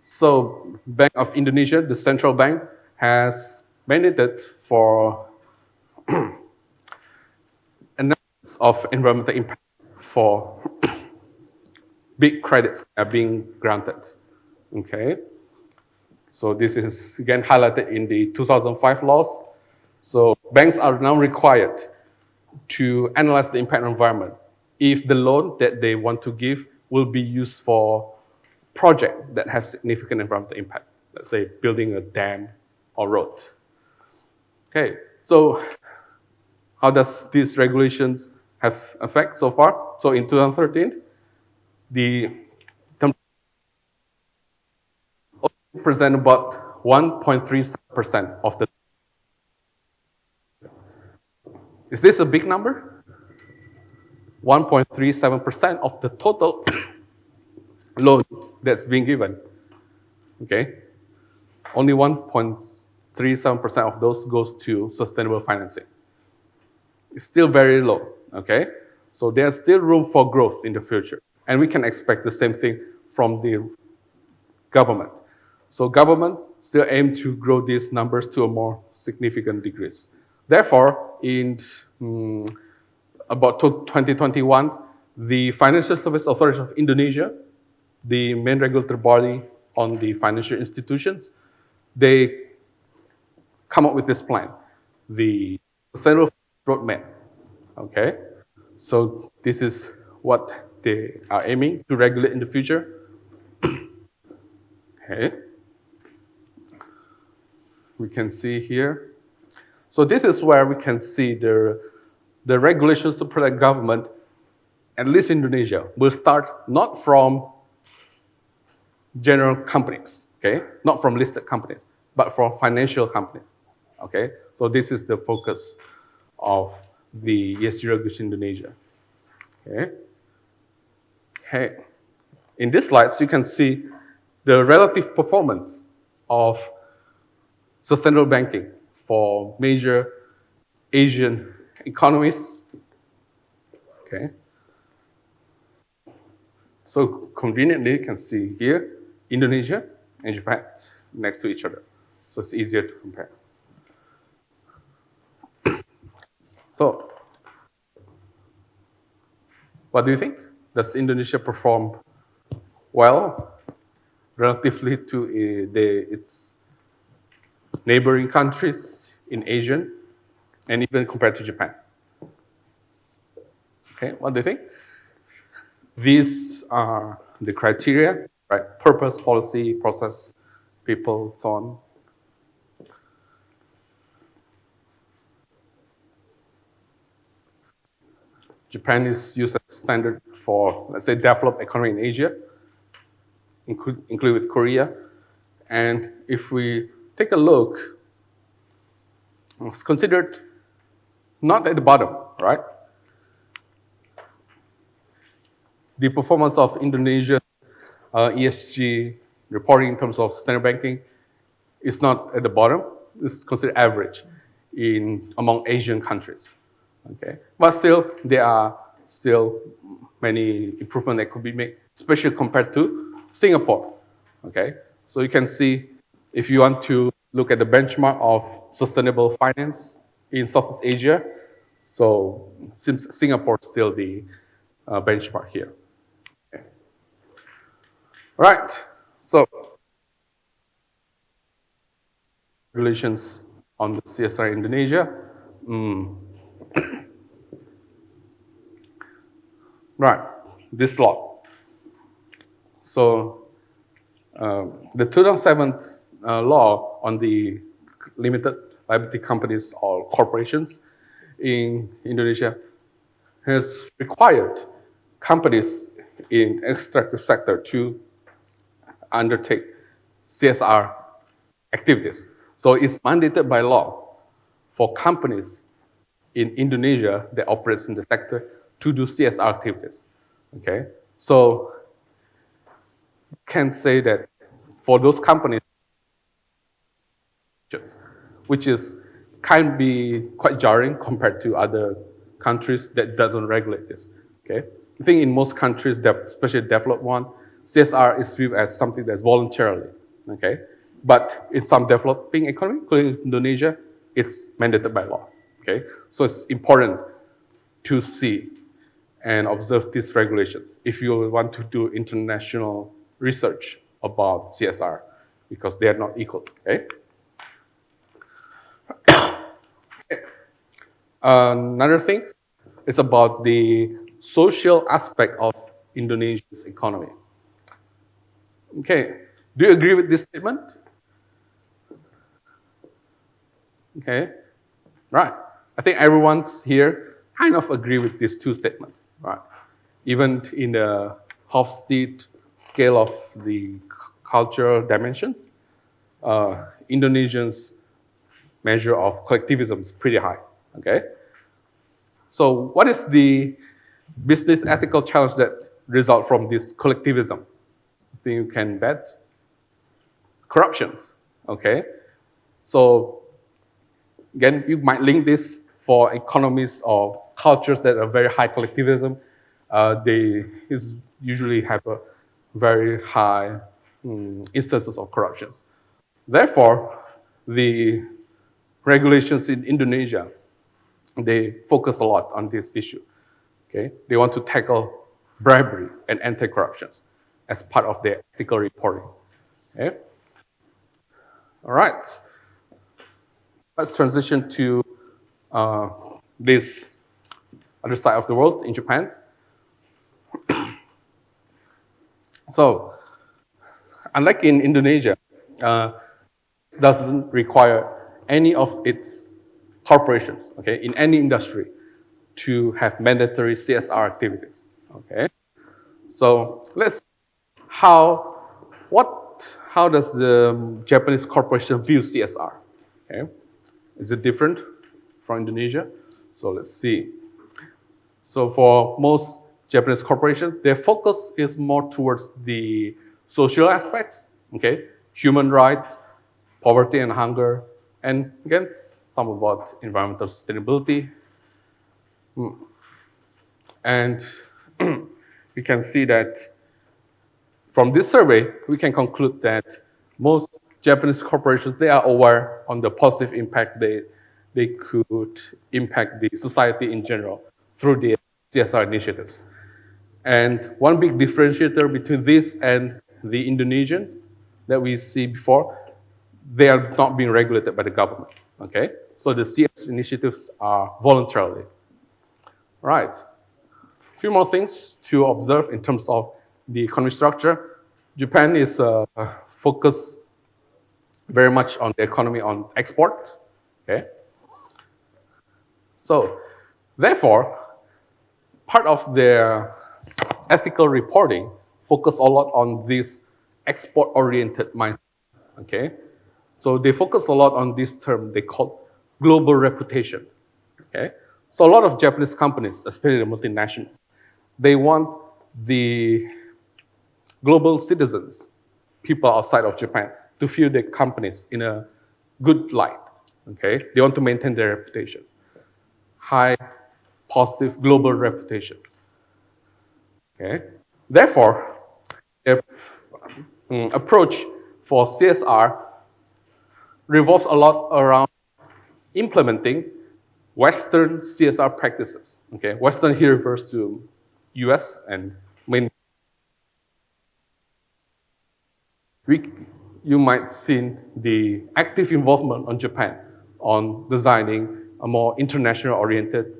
So Bank of Indonesia, the central bank, has mandated for analysis of environmental impact for big credits that are being granted. Okay. So this is again highlighted in the 2005 laws. So banks are now required to analyze the impact on environment if the loan that they want to give will be used for projects that have significant environmental impact. Let's say building a dam or road. Okay, so how does these regulations have effect so far? So in 2013, the term represent about 1.37% of the. Is this a big number? 1.37% of the total loan that's being given. Okay, only 1.37% of those goes to sustainable financing. It's still very low. Okay, so there's still room for growth in the future, and we can expect the same thing from the government. So government still aim to grow these numbers to a more significant degrees. Therefore, in about 2021, the Financial Service Authority of Indonesia, the main regulatory body on the financial institutions, they come up with this plan, the Sustainable Roadmap. Okay, so this is what they are aiming to regulate in the future. Okay, we can see here. So this is where we can see the regulations to protect government at least Indonesia, will start not from general companies, okay? Not from listed companies, but from financial companies, okay? So this is the focus of the ESG regulation Indonesia, okay? Okay. In these slides, you can see the relative performance of sustainable banking for major Asian economies, okay? So conveniently, you can see here, Indonesia and Japan next to each other. So it's easier to compare. So, what do you think? Does Indonesia perform well relatively to its neighboring countries in Asia and even compared to Japan? Okay, what do you think? These are the criteria, right? Purpose, policy, process, people, so on. Japan is used as standard for, let's say, developed economy in Asia, include with Korea. And if we take a look, it's considered not at the bottom, right? The performance of Indonesia ESG reporting in terms of standard banking is not at the bottom. It's considered average among Asian countries. Okay, but still there are still many improvements that could be made, especially compared to Singapore. Okay, so you can see if you want to look at the benchmark of sustainable finance in Southeast Asia, so Singapore is still the benchmark here. Okay. All right, so regulations on the CSR in Indonesia. Right, this law. So the 2007 law on the limited liability companies or corporations in Indonesia has required companies in extractive sector to undertake CSR activities. So it's mandated by law for companies in Indonesia that operates in the sector to do CSR activities. Okay, so you can say that for those companies, which can be quite jarring compared to other countries that doesn't regulate this. Okay, I think in most countries, especially developed one, CSR is viewed as something that's voluntarily. Okay, but in some developing economy, including Indonesia, it's mandated by law. Okay, so it's important to see and observe these regulations if you want to do international research about CSR, because they are not equal. Okay. Another thing is about the social aspect of Indonesia's economy. Okay, do you agree with this statement? Okay, right. I think everyone's here kind of agree with these two statements, right? Even in the Hofstede scale of the cultural dimensions, Indonesians' measure of collectivism is pretty high. Okay, so what is the business ethical challenge that result from this collectivism? I think you can bet corruptions. Okay, so again, you might link this for economies or cultures that are very high collectivism. They usually have a very high instances of corruptions. Therefore, the regulations in Indonesia, they focus a lot on this issue. Okay, they want to tackle bribery and anti-corruption as part of their ethical reporting. Okay, all right. Let's transition to this other side of the world in Japan. So, unlike in Indonesia, doesn't require any of its corporations, okay, in any industry to have mandatory CSR activities. Okay, so let's how what how does the Japanese corporation view CSR? Okay, is it different from Indonesia? So let's see. So for most Japanese corporations, their focus is more towards the social aspects, okay, human rights, poverty and hunger, and again, some about environmental sustainability. And we can see that from this survey, we can conclude that most Japanese corporations, they are aware on the positive impact they could impact the society in general through the CSR initiatives. And one big differentiator between this and the Indonesian that we see before, they are not being regulated by the government. Okay, so the CS initiatives are voluntarily. Right. A few more things to observe in terms of the economic structure. Japan is focused very much on the economy on export. Okay, so therefore, part of their ethical reporting focus a lot on this export-oriented mindset. Okay, so they focus a lot on this term they call global reputation. Okay, so a lot of Japanese companies, especially the multinationals, they want the global citizens, people outside of Japan, to view their companies in a good light. Okay, they want to maintain their reputation, high, positive global reputations. Okay, therefore, their approach for CSR revolves a lot around implementing Western CSR practices. Okay, Western here refers to US and main. You might see the active involvement on Japan on designing a more international oriented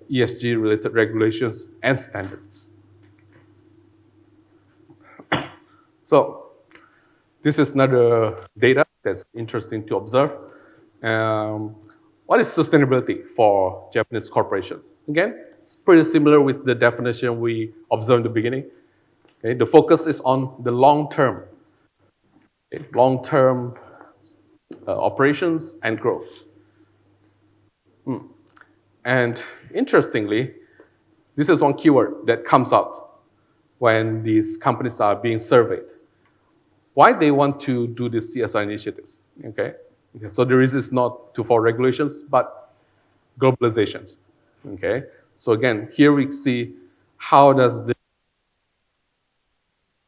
ESG related regulations and standards. So this is another data that's interesting to observe. What is sustainability for Japanese corporations? Again, it's pretty similar with the definition we observed in the beginning. Okay, the focus is on the long-term, long-term operations and growth. And interestingly, this is one keyword that comes up when these companies are being surveyed. Why they want to do these CSR initiatives? Okay, so the reason is not to follow regulations, but globalizations. Okay, so again, here we see how does the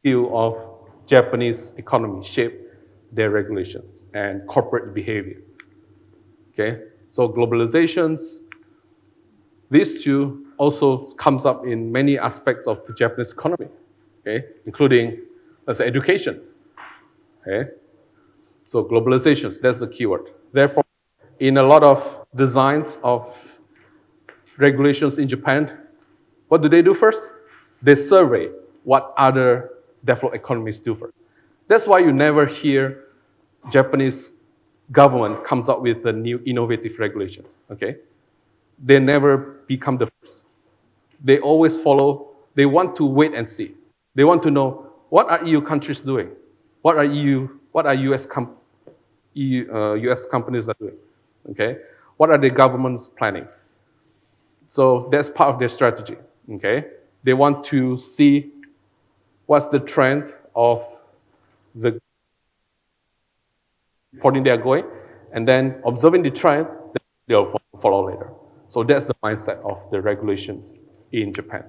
view of Japanese economy shape their regulations and corporate behavior. Okay, so globalizations, these two also comes up in many aspects of the Japanese economy, okay, including, let's say, education. Okay, so globalizations, that's the keyword. Therefore, in a lot of designs of regulations in Japan, what do first? They survey what other developed economies do first. That's why you never hear Japanese government comes up with the new innovative regulations. Okay, they never become the first. They always follow. They want to wait and see. They want to know what are EU countries doing, what are US companies are doing. Okay, what are the governments planning? So that's part of their strategy. Okay, they want to see what's the trend of the reporting they are going, and then observing the trend, they'll follow later. So that's the mindset of the regulations in Japan.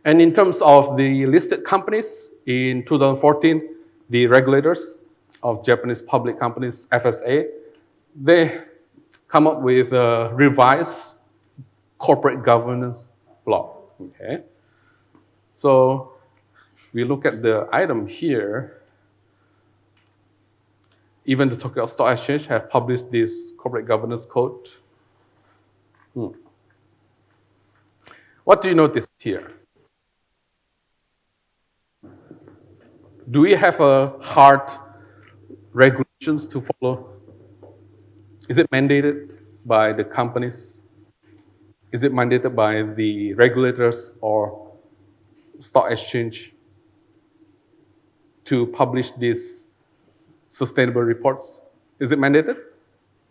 And in terms of the listed companies, in 2014, the regulators of Japanese public companies, FSA, they come up with a revised corporate governance law. Okay, so if we look at the item here, even the Tokyo Stock Exchange have published this corporate governance code. What do you notice here? Do we have a hard regulations to follow? Is it mandated by the companies? Is it mandated by the regulators or stock exchange to publish these sustainable reports? Is it mandated?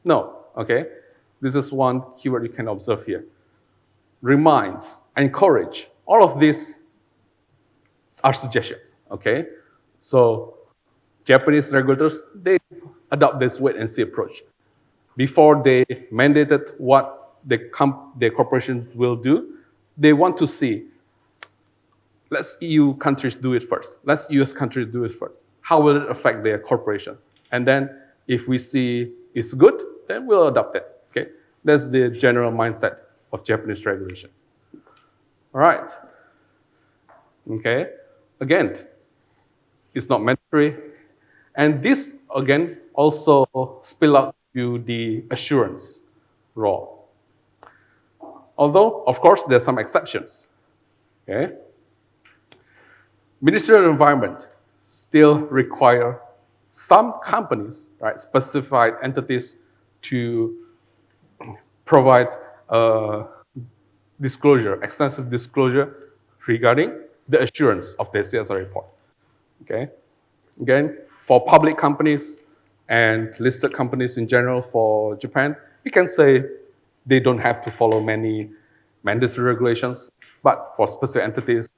No, okay? This is one keyword you can observe here. Reminds, encourage, all of these are suggestions, okay? So Japanese regulators, they adopt this wait and see approach. Before they mandated what the corporations will do, they want to see, let's EU countries do it first. Let's US countries do it first. How will it affect their corporations? And then if we see it's good, then we'll adopt it, okay? That's the general mindset of Japanese regulations. All right, okay? Again, it's not mandatory. And this, again, also spill out to the assurance role. Although, of course, there's some exceptions, okay? Ministry of Environment still require some companies, right, specified entities to provide disclosure, extensive disclosure regarding the assurance of their CSR report, okay? Again, for public companies and listed companies in general for Japan, we can say they don't have to follow many mandatory regulations, but for specific entities,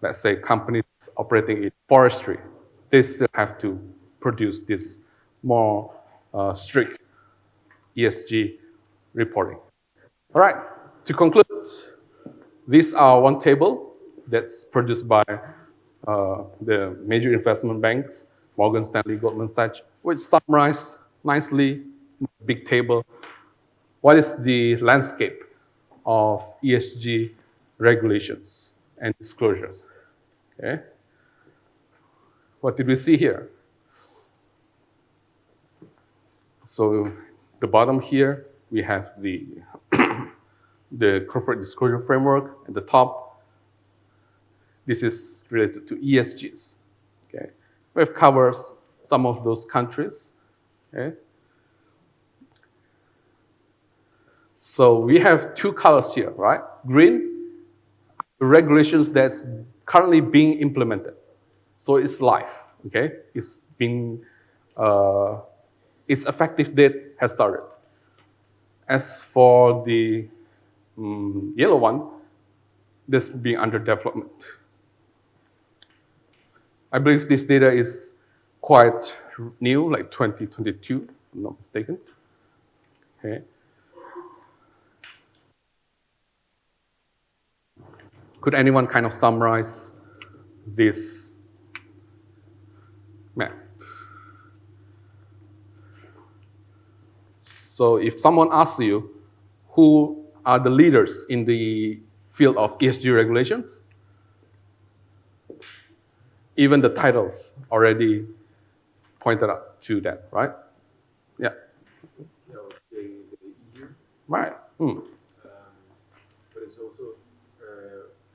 let's say companies operating in forestry, they still have to produce this more strict ESG reporting. All right, to conclude, these are one table that's produced by the major investment banks, Morgan Stanley, Goldman Sachs, which summarize nicely, big table, what is the landscape of ESG regulations and disclosures. Okay. What did we see here? So the bottom here, we have the the corporate disclosure framework. At the top, this is related to ESGs. Okay, we've covered some of those countries. Okay, so we have two colors here, right? Green, the regulations that's currently being implemented. So it's live. Okay, it's being its effective date has started. As for the yellow one, this being under development. I believe this data is quite new, like 2022, if I'm not mistaken. Okay. Could anyone kind of summarize this map? So if someone asks you, who are the leaders in the field of ESG regulations? Even the titles already pointed out to that, right? Yeah. The EU. Right. But it's also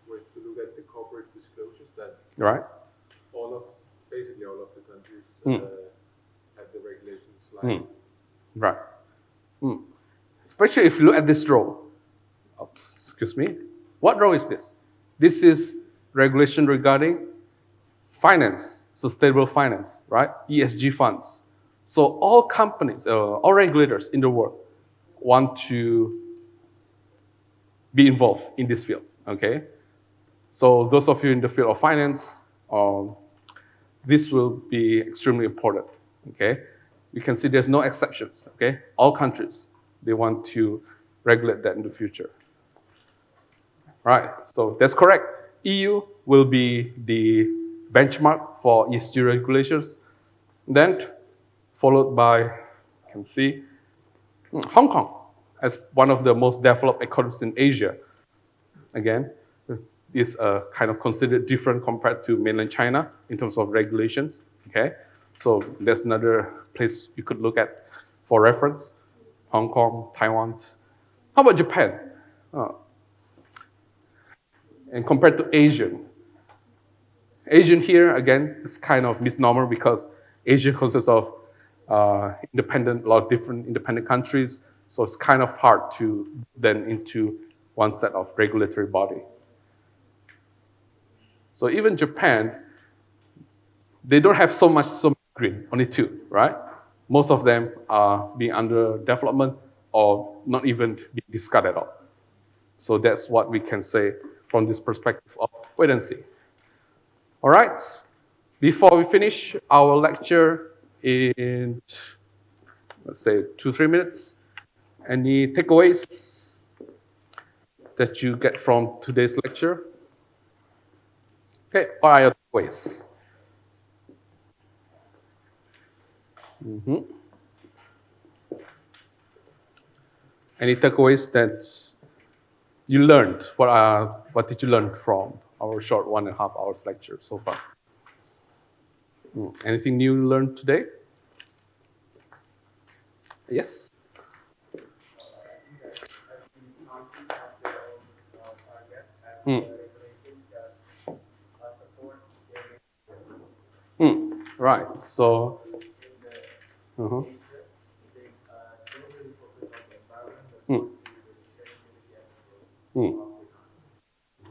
worth to look at the corporate disclosures that Right. basically all of the countries have the regulations like. Right. Especially if you look at this row. Oops, excuse me. What row is this? This is regulation regarding finance, sustainable finance, right? ESG funds. So all companies, all regulators in the world want to be involved in this field, okay? So those of you in the field of finance, this will be extremely important, okay? You can see there's no exceptions, okay? All countries, they want to regulate that in the future. Right, so that's correct. EU will be the benchmark for ESG regulations. Then, followed by, you can see, Hong Kong as one of the most developed economies in Asia. Again, is kind of considered different compared to mainland China in terms of regulations. Okay, so that's another place you could look at for reference. Hong Kong, Taiwan. How about Japan? And compared to Asian here, again, is kind of misnomer because Asia consists of a lot of different independent countries, so it's kind of hard to then into one set of regulatory body. So even Japan, they don't have so much green, only two, right? Most of them are being under development or not even being discussed at all. So that's what we can say from this perspective of wait and see. All right. Before we finish our lecture in, let's say, 2-3 minutes, any takeaways that you get from today's lecture? Okay, what are your takeaways? Any takeaways that you learned? What did you learn from our short 1.5 hours lecture so far? Anything new you learned today? Yes? Right. So.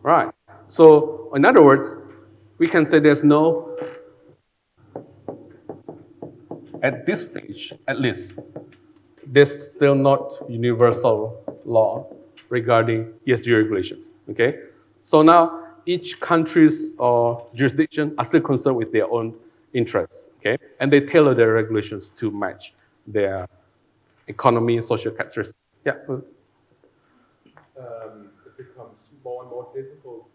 Right. So, in other words, we can say there's no, at this stage, at least, there's still not universal law regarding ESG regulations. Okay. So now each country's or jurisdiction are still concerned with their own interests. Okay, and they tailor their regulations to match their economy, social characteristics. Yeah. It becomes more and more difficult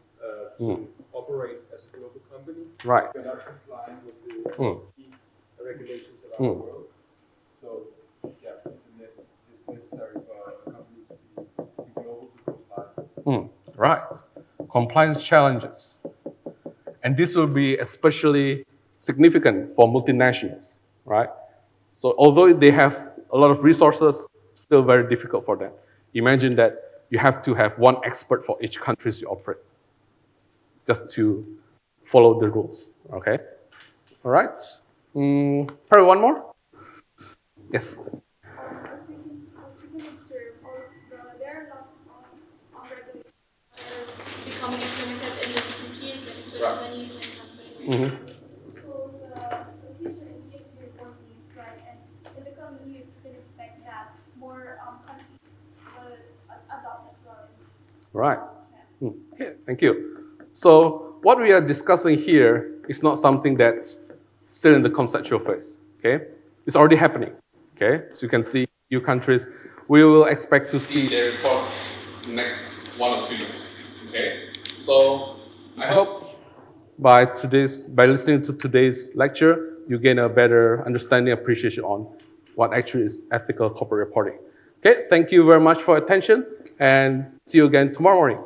to operate as a global company. Right. You're not complying with the key regulations around the world. So, yeah, it's necessary for a company to be global to comply. Right. Compliance challenges. And this will be especially significant for multinationals, right? So although they have a lot of resources, still very difficult for them. Imagine that you have to have one expert for each country you operate, just to follow the rules, okay? All right. Probably one more? Yes. As you can observe, there are lots of regulations that are becoming implemented in the recent years, like in 2020, 2021. So the future in ESG reporting is bright, and in the coming years, we can expect that more countries will adopt as well. Right. Okay, thank you. So what we are discussing here is not something that's still in the conceptual phase. Okay, it's already happening. Okay, so you can see new countries. We will expect to see their reports in the next 1 or 2 years. Okay, so I hope by listening to today's lecture, you gain a better understanding, appreciation on what actually is ethical corporate reporting. Okay, thank you very much for your attention, and see you again tomorrow morning.